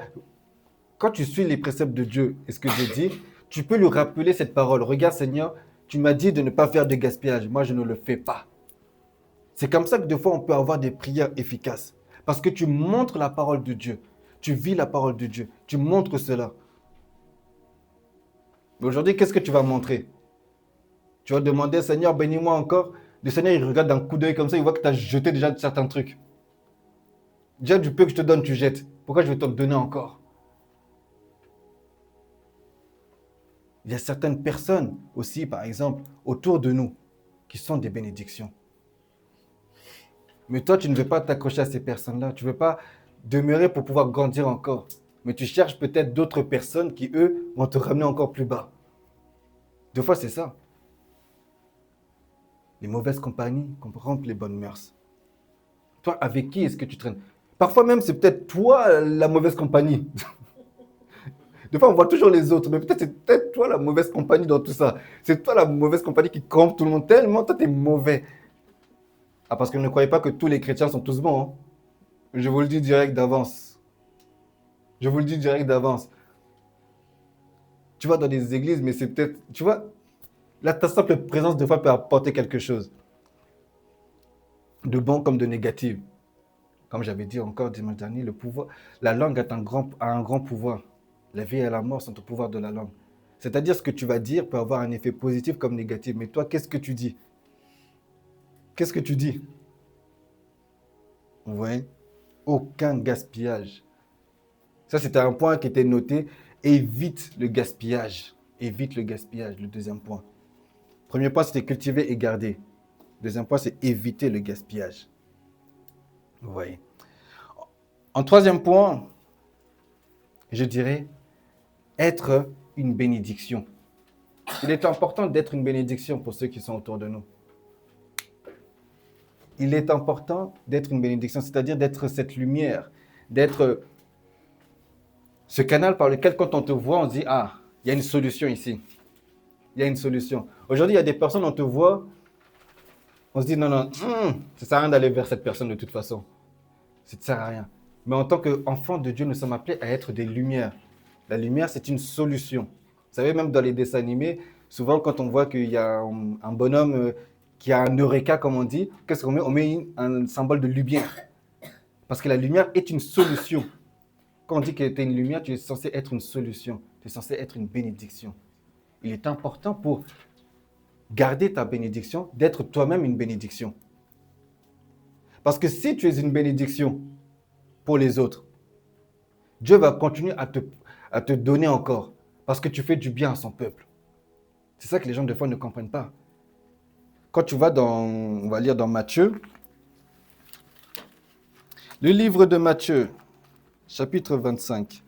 A: Quand tu suis les préceptes de Dieu et ce que Dieu dit, tu peux lui rappeler cette parole. Regarde Seigneur, tu m'as dit de ne pas faire de gaspillage. Moi, je ne le fais pas. C'est comme ça que des fois, on peut avoir des prières efficaces. Parce que tu montres la parole de Dieu. Tu vis la parole de Dieu. Tu montres cela. Mais aujourd'hui, qu'est-ce que tu vas montrer? Tu vas demander, Seigneur, bénis-moi encore. Le Seigneur, il regarde d'un coup d'œil comme ça, il voit que tu as jeté déjà certains trucs. Déjà, du peu que je te donne, tu jettes. Pourquoi je vais te donner encore? Il y a certaines personnes aussi, par exemple, autour de nous, qui sont des bénédictions. Mais toi, tu ne veux pas t'accrocher à ces personnes-là. Tu ne veux pas demeurer pour pouvoir grandir encore. Mais tu cherches peut-être d'autres personnes qui, eux, vont te ramener encore plus bas. Des fois, c'est ça. Les mauvaises compagnies rompent les bonnes mœurs. Toi, avec qui est-ce que tu traînes? Parfois même, c'est peut-être toi la mauvaise compagnie. Des fois, on voit toujours les autres, mais peut-être c'est peut-être toi la mauvaise compagnie dans tout ça. C'est toi la mauvaise compagnie qui corrompt tout le monde tellement toi, tu es mauvais. Ah, parce que ne croyez pas que tous les chrétiens sont tous bons. Hein. Je vous le dis direct d'avance. Je vous le dis direct d'avance. Tu vas dans des églises, mais c'est peut-être... Tu vois, là, ta simple présence, des fois, peut apporter quelque chose. De bon comme de négatif. Comme j'avais dit encore dimanche dernier, le pouvoir, la langue a un grand pouvoir. La vie et la mort sont au pouvoir de la langue. C'est-à-dire ce que tu vas dire peut avoir un effet positif comme négatif. Mais toi, qu'est-ce que tu dis? Qu'est-ce que tu dis? Vous voyez? Aucun gaspillage. Ça, c'était un point qui était noté. Évite le gaspillage. Évite le gaspillage, le deuxième point. Premier point, c'était cultiver et garder. Deuxième point, c'est éviter le gaspillage. Vous voyez? En troisième point, je dirais être une bénédiction. Il est important d'être une bénédiction pour ceux qui sont autour de nous. Il est important d'être une bénédiction, c'est-à-dire d'être cette lumière, d'être ce canal par lequel, quand on te voit, on se dit « Ah, il y a une solution ici. Il y a une solution. » Aujourd'hui, il y a des personnes, on te voit, on se dit « Non, non, ça ne sert à rien d'aller vers cette personne de toute façon. Ça ne sert à rien. » Mais en tant qu'enfants de Dieu, nous sommes appelés à être des lumières. La lumière, c'est une solution. Vous savez, même dans les dessins animés, souvent quand on voit qu'il y a un bonhomme qui a un eureka, comme on dit, qu'est-ce qu'on met? On met un symbole de lumière. Parce que la lumière est une solution. Quand on dit que tu es une lumière, tu es censé être une solution. Tu es censé être une bénédiction. Il est important pour garder ta bénédiction, d'être toi-même une bénédiction. Parce que si tu es une bénédiction pour les autres, Dieu va continuer à te donner encore. Parce que tu fais du bien à son peuple. C'est ça que les gens, des fois, ne comprennent pas. Quand tu vas on va lire dans Matthieu, le livre de Matthieu, chapitre 25.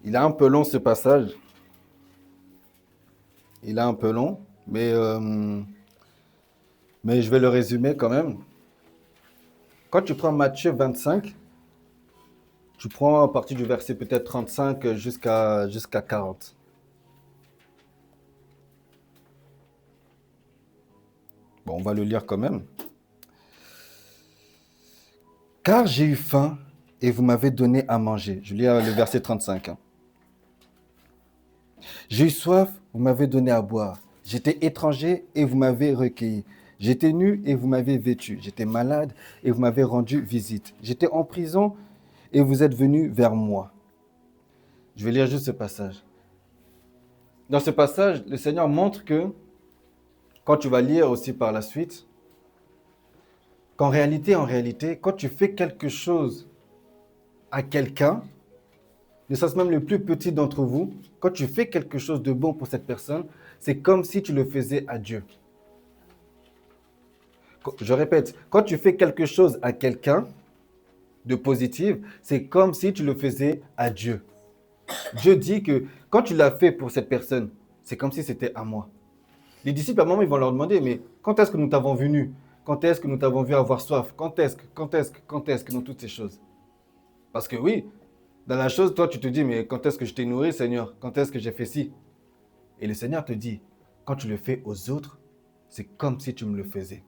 A: Il est un peu long ce passage. Il est un peu long, mais je vais le résumer quand même. Quand tu prends Matthieu 25, tu prends à partir du verset peut-être 35 jusqu'à 40. Bon, on va le lire quand même. Car j'ai eu faim et vous m'avez donné à manger. Je lis le verset 35. Hein. J'ai eu soif, vous m'avez donné à boire. J'étais étranger et vous m'avez recueilli. J'étais nu et vous m'avez vêtu. J'étais malade et vous m'avez rendu visite. J'étais en prison et vous êtes venus vers moi. Je vais lire juste ce passage. Dans ce passage, le Seigneur montre que, quand tu vas lire aussi par la suite, qu'en réalité, quand tu fais quelque chose à quelqu'un, ne serait-ce même le plus petit d'entre vous, quand tu fais quelque chose de bon pour cette personne, c'est comme si tu le faisais à Dieu. Je répète, quand tu fais quelque chose à quelqu'un de positif, c'est comme si tu le faisais à Dieu. Dieu dit que quand tu l'as fait pour cette personne, c'est comme si c'était à moi. Les disciples, à un moment, ils vont leur demander, mais quand est-ce que nous t'avons vu? Quand est-ce que nous t'avons vu avoir soif? Quand est-ce que dans toutes ces choses? Parce que oui, dans la chose, toi, tu te dis, mais quand est-ce que je t'ai nourri, Seigneur? Quand est-ce que j'ai fait ci? Et le Seigneur te dit, quand tu le fais aux autres, c'est comme si tu me le faisais.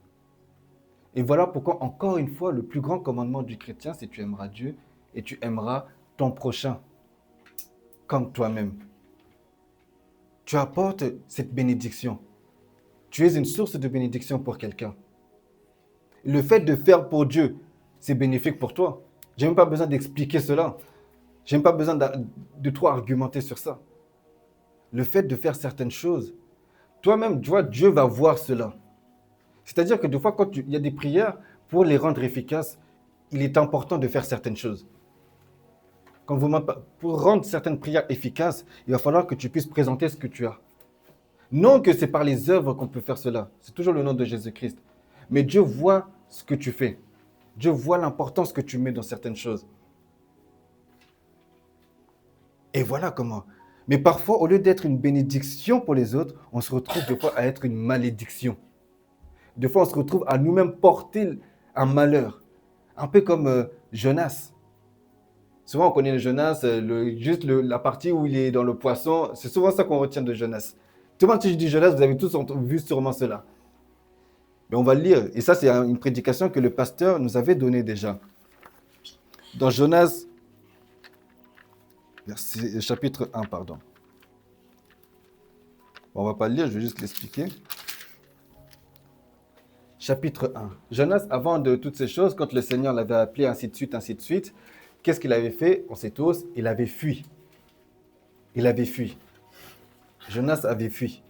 A: Et voilà pourquoi, encore une fois, le plus grand commandement du chrétien, c'est tu aimeras Dieu et tu aimeras ton prochain comme toi-même. Tu apportes cette bénédiction. Tu es une source de bénédiction pour quelqu'un. Le fait de faire pour Dieu, c'est bénéfique pour toi. Je n'ai même pas besoin d'expliquer cela. Je n'ai même pas besoin de trop argumenter sur ça. Le fait de faire certaines choses, toi-même, tu vois, Dieu va voir cela. C'est-à-dire que des fois, quand il y a des prières, pour les rendre efficaces, il est important de faire certaines choses. Pour rendre certaines prières efficaces, il va falloir que tu puisses présenter ce que tu as. Non que c'est par les œuvres qu'on peut faire cela. C'est toujours le nom de Jésus-Christ. Mais Dieu voit ce que tu fais. Dieu voit l'importance que tu mets dans certaines choses. Et voilà comment. Mais parfois, au lieu d'être une bénédiction pour les autres, on se retrouve des fois à être une malédiction. Des fois, on se retrouve à nous-mêmes porter un malheur. Un peu comme Jonas. Souvent, on connaît Jonas, la partie où il est dans le poisson. C'est souvent ça qu'on retient de Jonas. Tout le monde, si je dis Jonas, vous avez tous vu sûrement cela. Mais on va le lire. Et ça, c'est une prédication que le pasteur nous avait donnée déjà. Dans Jonas, chapitre 1, pardon. On ne va pas le lire, je vais juste l'expliquer. Chapitre 1. Jonas, avant de toutes ces choses, quand le Seigneur l'avait appelé, ainsi de suite, qu'est-ce qu'il avait fait? On sait tous, il avait fui. Il avait fui. Jonas avait fui.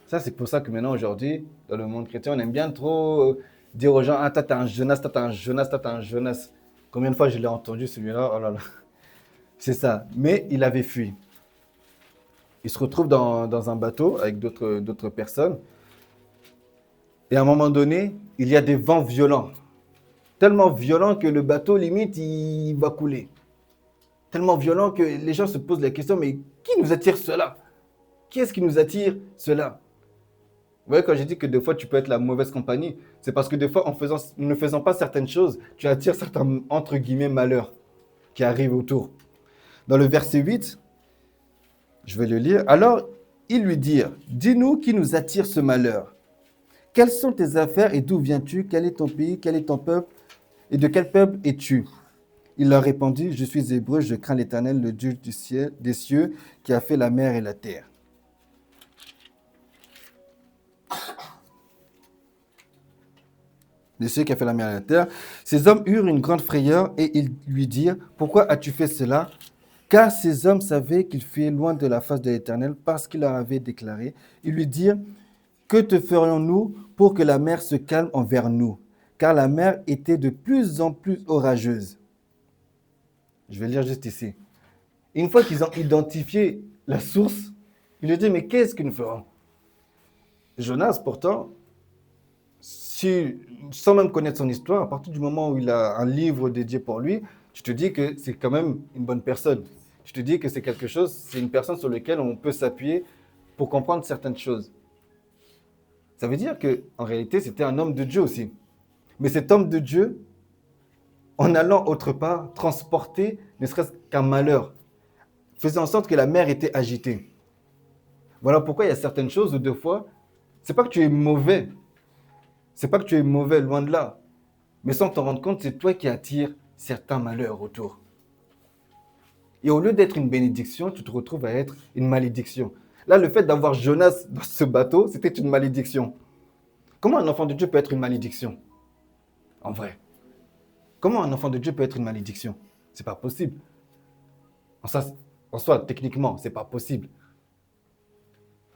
A: Ça, c'est pour ça que maintenant, aujourd'hui, dans le monde chrétien, on aime bien trop dire aux gens, ah, t'as un Jonas, t'as un Jonas, t'as un Jonas. Combien de fois je l'ai entendu celui-là? Oh là là. C'est ça. Mais il avait fui. Il se retrouve dans un bateau avec d'autres personnes. Et à un moment donné, il y a des vents violents. Tellement violents que le bateau, limite, il va couler. Tellement violent que les gens se posent la question, mais qui nous attire cela? Qui est-ce qui nous attire cela? Vous voyez, quand j'ai dit que des fois, tu peux être la mauvaise compagnie, c'est parce que des fois, en ne faisant pas certaines choses, tu attires certains, entre guillemets, malheurs qui arrivent autour. Dans le verset 8, Je vais le lire. Alors, ils lui dirent, dis-nous qui nous attire ce malheur. Quelles sont tes affaires et d'où viens-tu? Quel est ton pays? Quel est ton peuple? Et de quel peuple es-tu? Il leur répondit, je suis hébreu, je crains l'Éternel, le Dieu du ciel, des cieux, qui a fait la mer et la terre. Les cieux qui a fait la mer et la terre. Ces hommes eurent une grande frayeur et ils lui dirent, pourquoi as-tu fait cela? Car ces hommes savaient qu'il fuyait loin de la face de l'Éternel parce qu'il leur avait déclaré. Ils lui dirent, que te ferions-nous pour que la mer se calme envers nous? Car la mer était de plus en plus orageuse. Je vais lire juste ici. Une fois qu'ils ont identifié la source, ils lui disent, mais qu'est-ce que nous ferons? Jonas, pourtant, sans même connaître son histoire, à partir du moment où il a un livre dédié pour lui, tu te dis que c'est quand même une bonne personne. Tu te dis que c'est quelque chose, c'est une personne sur laquelle on peut s'appuyer pour comprendre certaines choses. Ça veut dire qu'en réalité, c'était un homme de Dieu aussi. Mais cet homme de Dieu, en allant autre part, transporter ne serait-ce qu'un malheur, faisait en sorte que la mer était agitée. Voilà pourquoi il y a certaines choses où deux fois, c'est pas que tu es mauvais, c'est pas que tu es mauvais, loin de là. Mais sans t'en rendre compte, c'est toi qui attires certains malheurs autour. Et au lieu d'être une bénédiction, tu te retrouves à être une malédiction. Là, le fait d'avoir Jonas dans ce bateau, c'était une malédiction. Comment un enfant de Dieu peut être une malédiction? En vrai. Comment un enfant de Dieu peut être une malédiction? C'est pas possible. En soi, techniquement, c'est pas possible.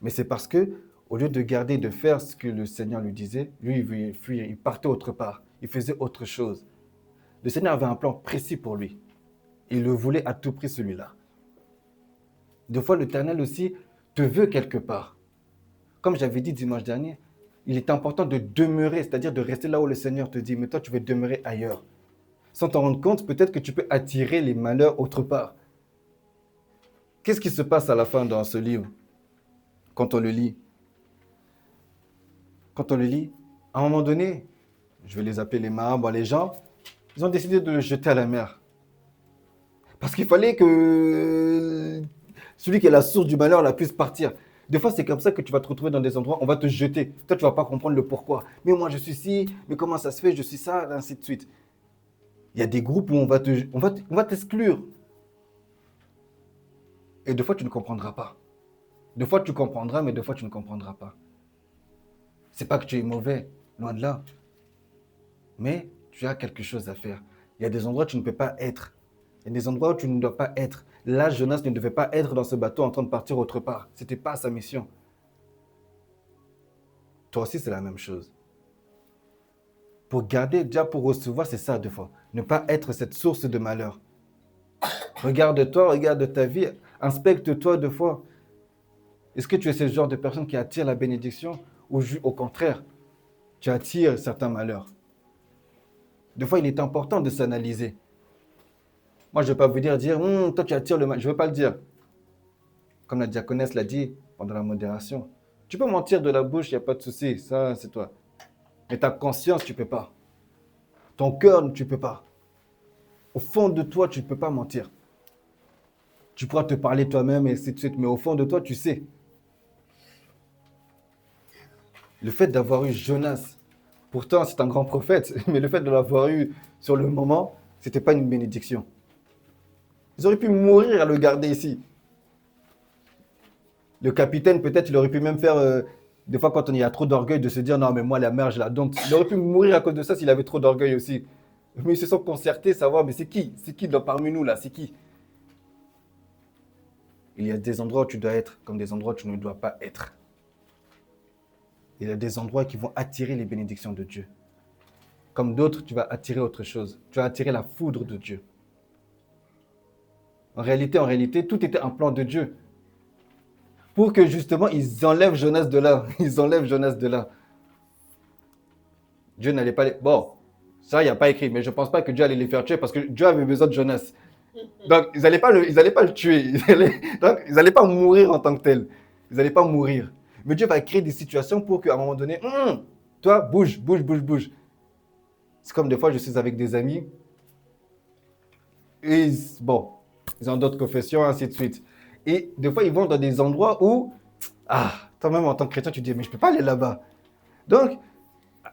A: Mais c'est parce que, au lieu de garder, de faire ce que le Seigneur lui disait, lui, il voulait fuir, il partait autre part, il faisait autre chose. Le Seigneur avait un plan précis pour lui. Il le voulait à tout prix, celui-là. Des fois, l'Éternel aussi te veut quelque part. Comme j'avais dit dimanche dernier, il est important de demeurer, c'est-à-dire de rester là où le Seigneur te dit, mais toi, tu veux demeurer ailleurs. Sans t'en rendre compte, peut-être que tu peux attirer les malheurs autre part. Qu'est-ce qui se passe à la fin dans ce livre, quand on le lit? Quand on le lit, à un moment donné, je vais les appeler les marabouts, les gens, ils ont décidé de le jeter à la mer. Parce qu'il fallait que celui qui est la source du malheur la puisse partir. Des fois, c'est comme ça que tu vas te retrouver dans des endroits, on va te jeter. Toi, tu ne vas pas comprendre le pourquoi. Mais moi, je suis ci, mais comment ça se fait, je suis ça, ainsi de suite. Il y a des groupes où on va t'exclure. Et des fois, tu ne comprendras pas. Des fois, tu comprendras, mais des fois, tu ne comprendras pas. C'est pas que tu es mauvais, loin de là. Mais tu as quelque chose à faire. Il y a des endroits où tu ne peux pas être. Il y a des endroits où tu ne dois pas être. Là, Jonas ne devait pas être dans ce bateau en train de partir autre part. Ce n'était pas sa mission. Toi aussi, c'est la même chose. Pour garder, déjà pour recevoir, c'est ça deux fois. Ne pas être cette source de malheur. Regarde-toi, regarde ta vie, inspecte-toi deux fois. Est-ce que tu es ce genre de personne qui attire la bénédiction ou au contraire, tu attires certains malheurs? Des fois, il est important de s'analyser. Moi, je ne vais pas vous dire, toi tu attires le mal. Je ne veux pas le dire. Comme la diaconesse l'a dit pendant la modération. Tu peux mentir de la bouche, il n'y a pas de souci. Ça, c'est toi. Mais ta conscience, tu ne peux pas. Ton cœur, tu ne peux pas. Au fond de toi, tu ne peux pas mentir. Tu pourras te parler toi-même et ainsi de suite. Mais au fond de toi, tu sais. Le fait d'avoir eu Jonas, pourtant c'est un grand prophète, mais le fait de l'avoir eu sur le moment, ce n'était pas une bénédiction. Ils auraient pu mourir à le garder ici. Le capitaine, peut-être, il aurait pu même faire, des fois quand on y a trop d'orgueil, de se dire non, mais moi la mer, je la donne. Il aurait pu mourir à cause de ça s'il avait trop d'orgueil aussi. Mais ils se sont concertés, savoir, mais c'est qui? C'est qui parmi nous là? C'est qui? Il y a des endroits où tu dois être, comme des endroits où tu ne dois pas être. Il y a des endroits qui vont attirer les bénédictions de Dieu. Comme d'autres, tu vas attirer autre chose. Tu vas attirer la foudre de Dieu. En réalité, tout était un plan de Dieu. Pour que justement, ils enlèvent Jonas de là. Ils enlèvent Jonas de là. Dieu n'allait pas les... Bon, ça, il n'y a pas écrit, mais je ne pense pas que Dieu allait les faire tuer parce que Dieu avait besoin de Jonas. Donc, ils n'allaient pas le tuer. Ils n'allaient pas mourir en tant que tel. Ils n'allaient pas mourir. Mais Dieu va créer des situations pour qu'à un moment donné, toi, bouge. C'est comme des fois, je suis avec des amis. Et ils ont d'autres confessions, ainsi de suite. Et des fois, ils vont dans des endroits où, toi-même en tant que chrétien, tu te dis, mais je ne peux pas aller là-bas. Donc,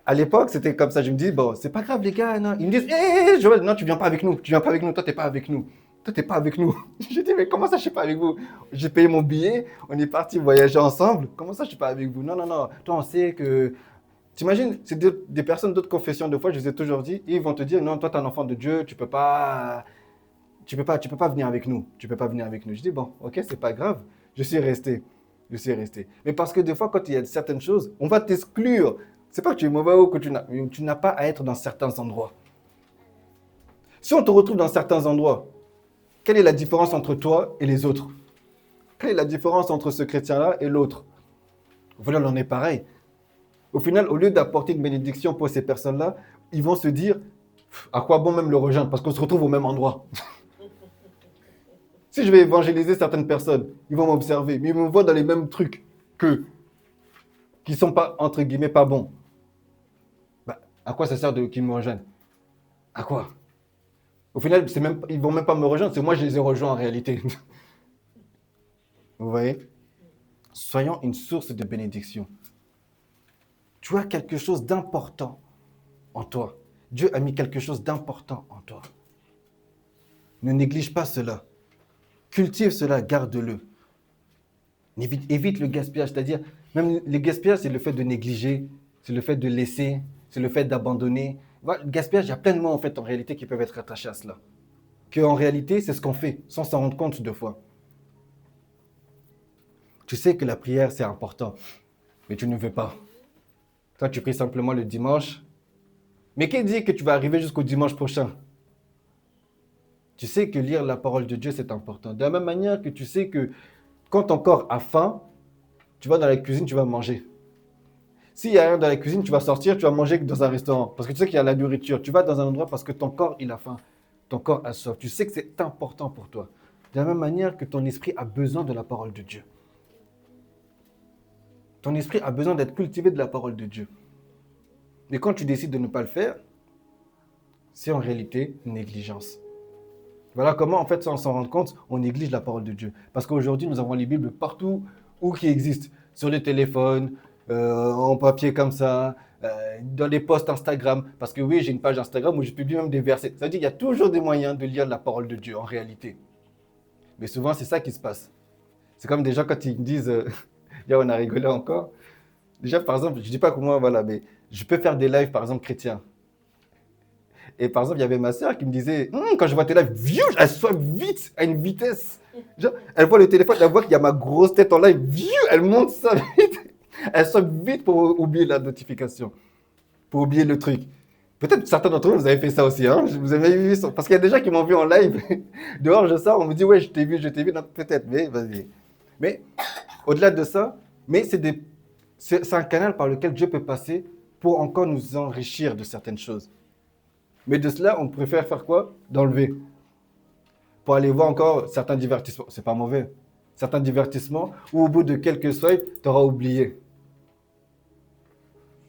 A: à l'époque, c'était comme ça. Je me dis, bon, c'est pas grave, les gars. Non. Ils me disent, hé, Joël, non, tu viens pas avec nous. Tu viens pas avec nous. Toi, t'es pas avec nous. Toi, t'es pas avec nous. J'ai dit, mais comment ça, je suis pas avec vous? J'ai payé mon billet. On est parti voyager ensemble. Comment ça, je suis pas avec vous? Non, non, non. Toi, on sait que. T'imagines, c'est des personnes d'autres confessions. De fois, je les ai toujours dit. Ils vont te dire, non, toi, t'es un enfant de Dieu. Tu peux pas. Tu peux pas venir avec nous. Tu peux pas venir avec nous. Je dis, bon, ok, c'est pas grave. Je suis resté. Je suis resté. Mais parce que des fois, quand il y a certaines choses, on va t'exclure. C'est pas que tu es mauvais ou que tu n'as pas à être dans certains endroits. Si on te retrouve dans certains endroits, quelle est la différence entre toi et les autres? Quelle est la différence entre ce chrétien-là et l'autre? Au final, on est pareil. Au final, au lieu d'apporter une bénédiction pour ces personnes-là, ils vont se dire, à quoi bon même le rejoindre? Parce qu'on se retrouve au même endroit. Si je vais évangéliser certaines personnes, ils vont m'observer, mais ils me voient dans les mêmes trucs qu'eux, qui ne sont pas, entre guillemets, pas bons. Bah, à quoi ça sert qu'ils me rejoignent? À quoi? Au final, ils ne vont même pas me rejoindre, c'est moi je les ai rejoints en réalité. Vous voyez? Soyons une source de bénédiction. Tu as quelque chose d'important en toi. Dieu a mis quelque chose d'important en toi. Ne néglige pas cela. Cultive cela, garde-le. Évite le gaspillage, c'est-à-dire, même le gaspillage, c'est le fait de négliger, c'est le fait de laisser, c'est le fait d'abandonner. Voilà, le gaspillage, il y a plein de mots en fait en réalité qui peuvent être attachés à cela. Qu'en réalité, c'est ce qu'on fait, sans s'en rendre compte deux fois. Tu sais que la prière, c'est important, mais tu ne veux pas. Toi, tu pries simplement le dimanche. Mais qui dit que tu vas arriver jusqu'au dimanche prochain? Tu sais que lire la parole de Dieu, c'est important. De la même manière que tu sais que quand ton corps a faim, tu vas dans la cuisine, tu vas manger. S'il n'y a rien dans la cuisine, tu vas sortir, tu vas manger dans un restaurant. Parce que tu sais qu'il y a la nourriture. Tu vas dans un endroit parce que ton corps, il a faim. Ton corps a soif. Tu sais que c'est important pour toi. De la même manière que ton esprit a besoin de la parole de Dieu. Ton esprit a besoin d'être cultivé de la parole de Dieu. Mais quand tu décides de ne pas le faire, c'est en réalité une négligence. Voilà comment, en fait, sans s'en rendre compte, on néglige la parole de Dieu. Parce qu'aujourd'hui, nous avons les Bibles partout où qui existent. Sur les téléphones, en papier comme ça, dans les posts Instagram. Parce que oui, j'ai une page Instagram où je publie même des versets. Ça veut dire qu'il y a toujours des moyens de lire la parole de Dieu, en réalité. Mais souvent, c'est ça qui se passe. C'est comme des gens quand ils me disent, là, on a rigolé encore. Déjà, par exemple, je ne dis pas que moi, voilà, mais je peux faire des lives, par exemple, chrétiens. Et par exemple, il y avait ma sœur qui me disait, quand je vois tes lives, elle swipe vite, à une vitesse. Genre, elle voit le téléphone, elle voit qu'il y a ma grosse tête en live, elle monte ça vite. Elle swipe vite pour oublier la notification, pour oublier le truc. Peut-être certains d'entre vous, vous avez fait ça aussi, hein? Vous avez vu ça? Parce qu'il y a des gens qui m'ont vu en live. Dehors, je sors, on me dit, ouais, je t'ai vu. Non, peut-être, mais vas-y. Mais au-delà de ça, mais c'est un canal par lequel Dieu peut passer pour encore nous enrichir de certaines choses. Mais de cela, on préfère faire quoi? D'enlever. Pour aller voir encore certains divertissements. C'est pas mauvais. Certains divertissements où au bout de quelques swipes, tu auras oublié.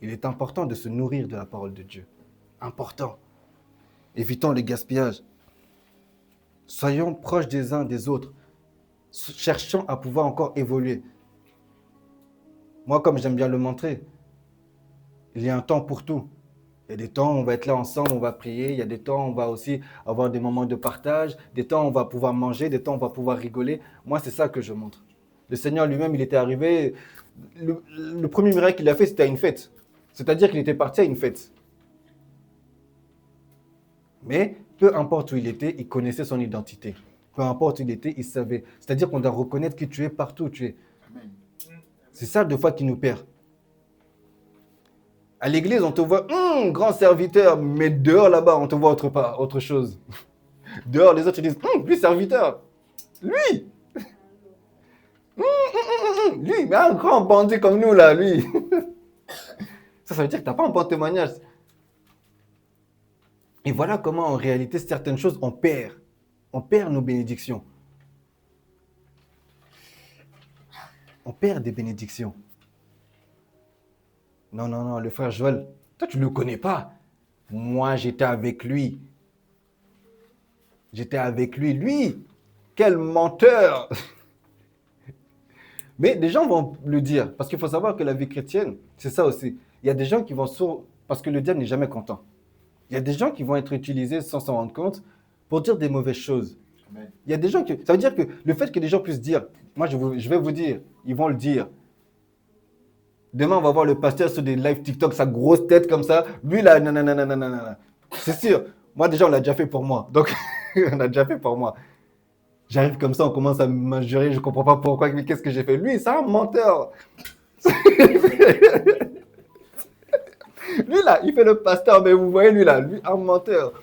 A: Il est important de se nourrir de la parole de Dieu. Important. Évitons le gaspillage. Soyons proches des uns des autres. Cherchons à pouvoir encore évoluer. Moi, comme j'aime bien le montrer, il y a un temps pour tout. Il y a des temps où on va être là ensemble, on va prier. Il y a des temps où on va aussi avoir des moments de partage. Des temps où on va pouvoir manger. Des temps où on va pouvoir rigoler. Moi, c'est ça que je montre. Le Seigneur lui-même, il était arrivé. Le premier miracle qu'il a fait, c'était à une fête. C'est-à-dire qu'il était parti à une fête. Mais peu importe où il était, il connaissait son identité. Peu importe où il était, il savait. C'est-à-dire qu'on doit reconnaître qui tu es partout où tu es. C'est ça, des fois, qui nous perd. À l'église, on te voit, grand serviteur, mais dehors, là-bas, on te voit autre chose. Dehors, les autres, ils disent, lui, serviteur. Lui, lui, mais un grand bandit comme nous, là, lui. Ça veut dire que tu n'as pas un bon témoignage. Et voilà comment, en réalité, certaines choses, on perd. On perd nos bénédictions. On perd des bénédictions. Non, non, non, le frère Joël, toi, tu ne le connais pas. Moi, j'étais avec lui. J'étais avec lui. Lui, quel menteur! Mais des gens vont le dire, parce qu'il faut savoir que la vie chrétienne, c'est ça aussi. Il y a des gens qui vont parce que le diable n'est jamais content. Il y a des gens qui vont être utilisés sans s'en rendre compte pour dire des mauvaises choses.
B: Amen.
A: Il y a des gens qui... Ça veut dire que le fait que les gens puissent dire, moi je vais vous dire, ils vont le dire. Demain, on va voir le pasteur sur des live TikTok, sa grosse tête comme ça. Lui, là, nanana. C'est sûr. Moi, déjà, on l'a déjà fait pour moi. Donc, on a déjà fait pour moi. J'arrive comme ça, on commence à m'injurer, je comprends pas pourquoi, mais qu'est-ce que j'ai fait? Lui, c'est un menteur. Lui, là, il fait le pasteur, mais vous voyez, lui, là, lui, un menteur.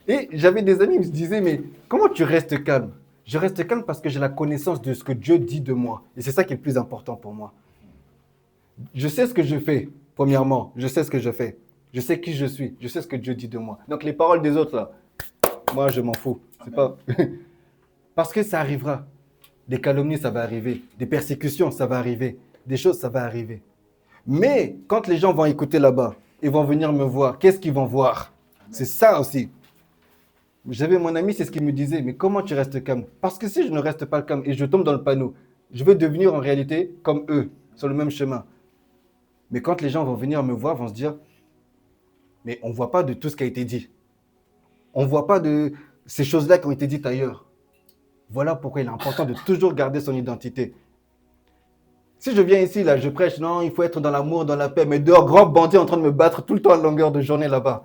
A: Et j'avais des amis qui me disaient, mais comment tu restes calme? Je reste calme parce que j'ai la connaissance de ce que Dieu dit de moi. Et c'est ça qui est le plus important pour moi. Je sais ce que je fais, premièrement. Je sais ce que je fais. Je sais qui je suis. Je sais ce que Dieu dit de moi. Donc les paroles des autres, là, moi, je m'en fous. C'est pas... Parce que ça arrivera. Des calomnies, ça va arriver. Des persécutions, ça va arriver. Des choses, ça va arriver. Mais quand les gens vont écouter là-bas, ils vont venir me voir, qu'est-ce qu'ils vont voir? C'est ça aussi. J'avais mon ami, c'est ce qu'il me disait, mais comment tu restes calme? Parce que si je ne reste pas calme et je tombe dans le panneau, je vais devenir en réalité comme eux, sur le même chemin. Mais quand les gens vont venir me voir, vont se dire, mais on ne voit pas de tout ce qui a été dit. On ne voit pas de ces choses-là qui ont été dites ailleurs. Voilà pourquoi il est important de toujours garder son identité. Si je viens ici, là, je prêche, non, il faut être dans l'amour, dans la paix, mais dehors, grand bandit en train de me battre tout le temps à longueur de journée là-bas.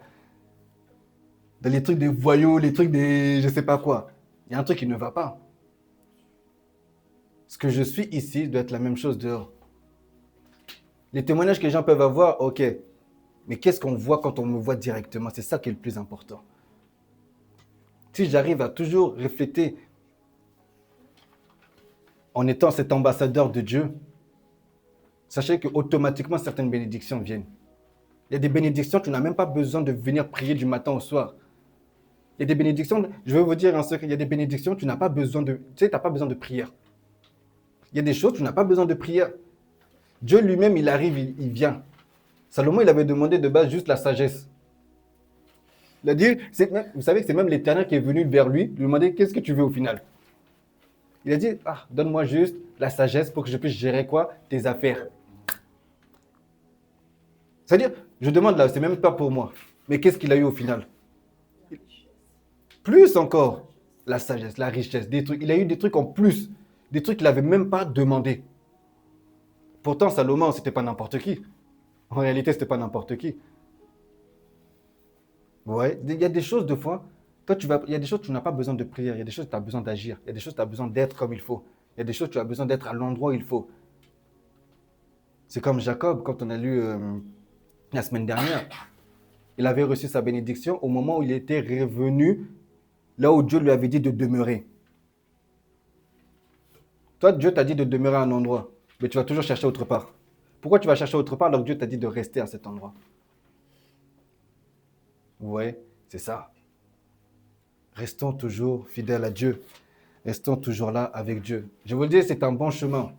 A: Dans les trucs des voyous, les trucs des je sais pas quoi. Il y a un truc qui ne va pas. Ce que je suis ici doit être la même chose dehors. Les témoignages que les gens peuvent avoir, ok. Mais qu'est-ce qu'on voit quand on me voit directement? C'est ça qui est le plus important. Si j'arrive à toujours refléter en étant cet ambassadeur de Dieu, sachez qu'automatiquement certaines bénédictions viennent. Il y a des bénédictions, tu n'as même pas besoin de venir prier du matin au soir. Il y a des bénédictions, je vais vous dire un secret, il y a des bénédictions, tu n'as pas besoin de, tu sais, tu n'as pas besoin de prière. Il y a des choses, tu n'as pas besoin de prière. Dieu lui-même, il arrive, il vient. Salomon, il avait demandé de base juste la sagesse. Il a dit, vous savez que c'est même l'Éternel qui est venu vers lui demander qu'est-ce que tu veux au final. Il a dit, ah, donne-moi juste la sagesse pour que je puisse gérer quoi? Tes affaires. C'est-à-dire, je demande là, c'est même pas pour moi. Mais qu'est-ce qu'il a eu au final? Plus encore, la sagesse, la richesse, des trucs. Il a eu des trucs en plus, des trucs qu'il n'avait même pas demandé. Pourtant, Salomon, c'était pas n'importe qui. En réalité, c'était pas n'importe qui. Ouais, il y a des choses, de fois, toi, il y a des choses, tu n'as pas besoin de prière. Il y a des choses, tu as besoin d'agir. Il y a des choses, tu as besoin d'être comme il faut. Il y a des choses, tu as besoin d'être à l'endroit où il faut. C'est comme Jacob, quand on a lu la semaine dernière. Il avait reçu sa bénédiction au moment où il était revenu là où Dieu lui avait dit de demeurer. Toi, Dieu t'a dit de demeurer à un endroit, mais tu vas toujours chercher autre part. Pourquoi tu vas chercher autre part alors que Dieu t'a dit de rester à cet endroit? Ouais, c'est ça. Restons toujours fidèles à Dieu. Restons toujours là avec Dieu. Je vous le dis, c'est un bon chemin.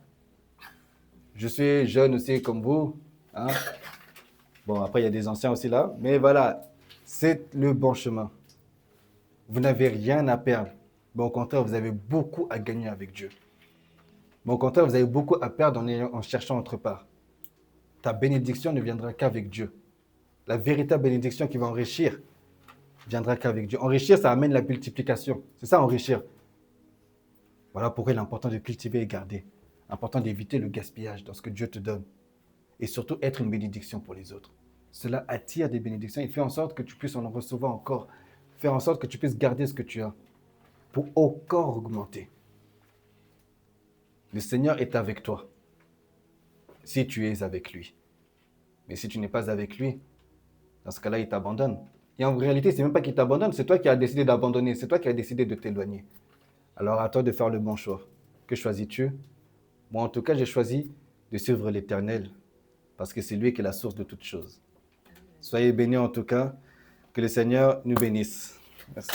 A: Je suis jeune aussi comme vous. Hein? Bon, après, il y a des anciens aussi là. Mais voilà, c'est le bon chemin. Vous n'avez rien à perdre. Mais au contraire, vous avez beaucoup à gagner avec Dieu. Mais au contraire, vous avez beaucoup à perdre en cherchant autre part. Ta bénédiction ne viendra qu'avec Dieu. La véritable bénédiction qui va enrichir viendra qu'avec Dieu. Enrichir, ça amène la multiplication. C'est ça, enrichir. Voilà pourquoi il est important de cultiver et garder. Important d'éviter le gaspillage dans ce que Dieu te donne. Et surtout, être une bénédiction pour les autres. Cela attire des bénédictions et fait en sorte que tu puisses en recevoir encore. Faire en sorte que tu puisses garder ce que tu as pour encore augmenter. Le Seigneur est avec toi si tu es avec lui. Mais si tu n'es pas avec lui, dans ce cas-là, il t'abandonne. Et en réalité, ce n'est même pas qu'il t'abandonne, c'est toi qui as décidé d'abandonner, c'est toi qui as décidé de t'éloigner. Alors à toi de faire le bon choix. Que choisis-tu? Moi, en tout cas, j'ai choisi de suivre l'Éternel parce que c'est lui qui est la source de toutes choses. Soyez bénis en tout cas. Que le Seigneur nous bénisse. Merci.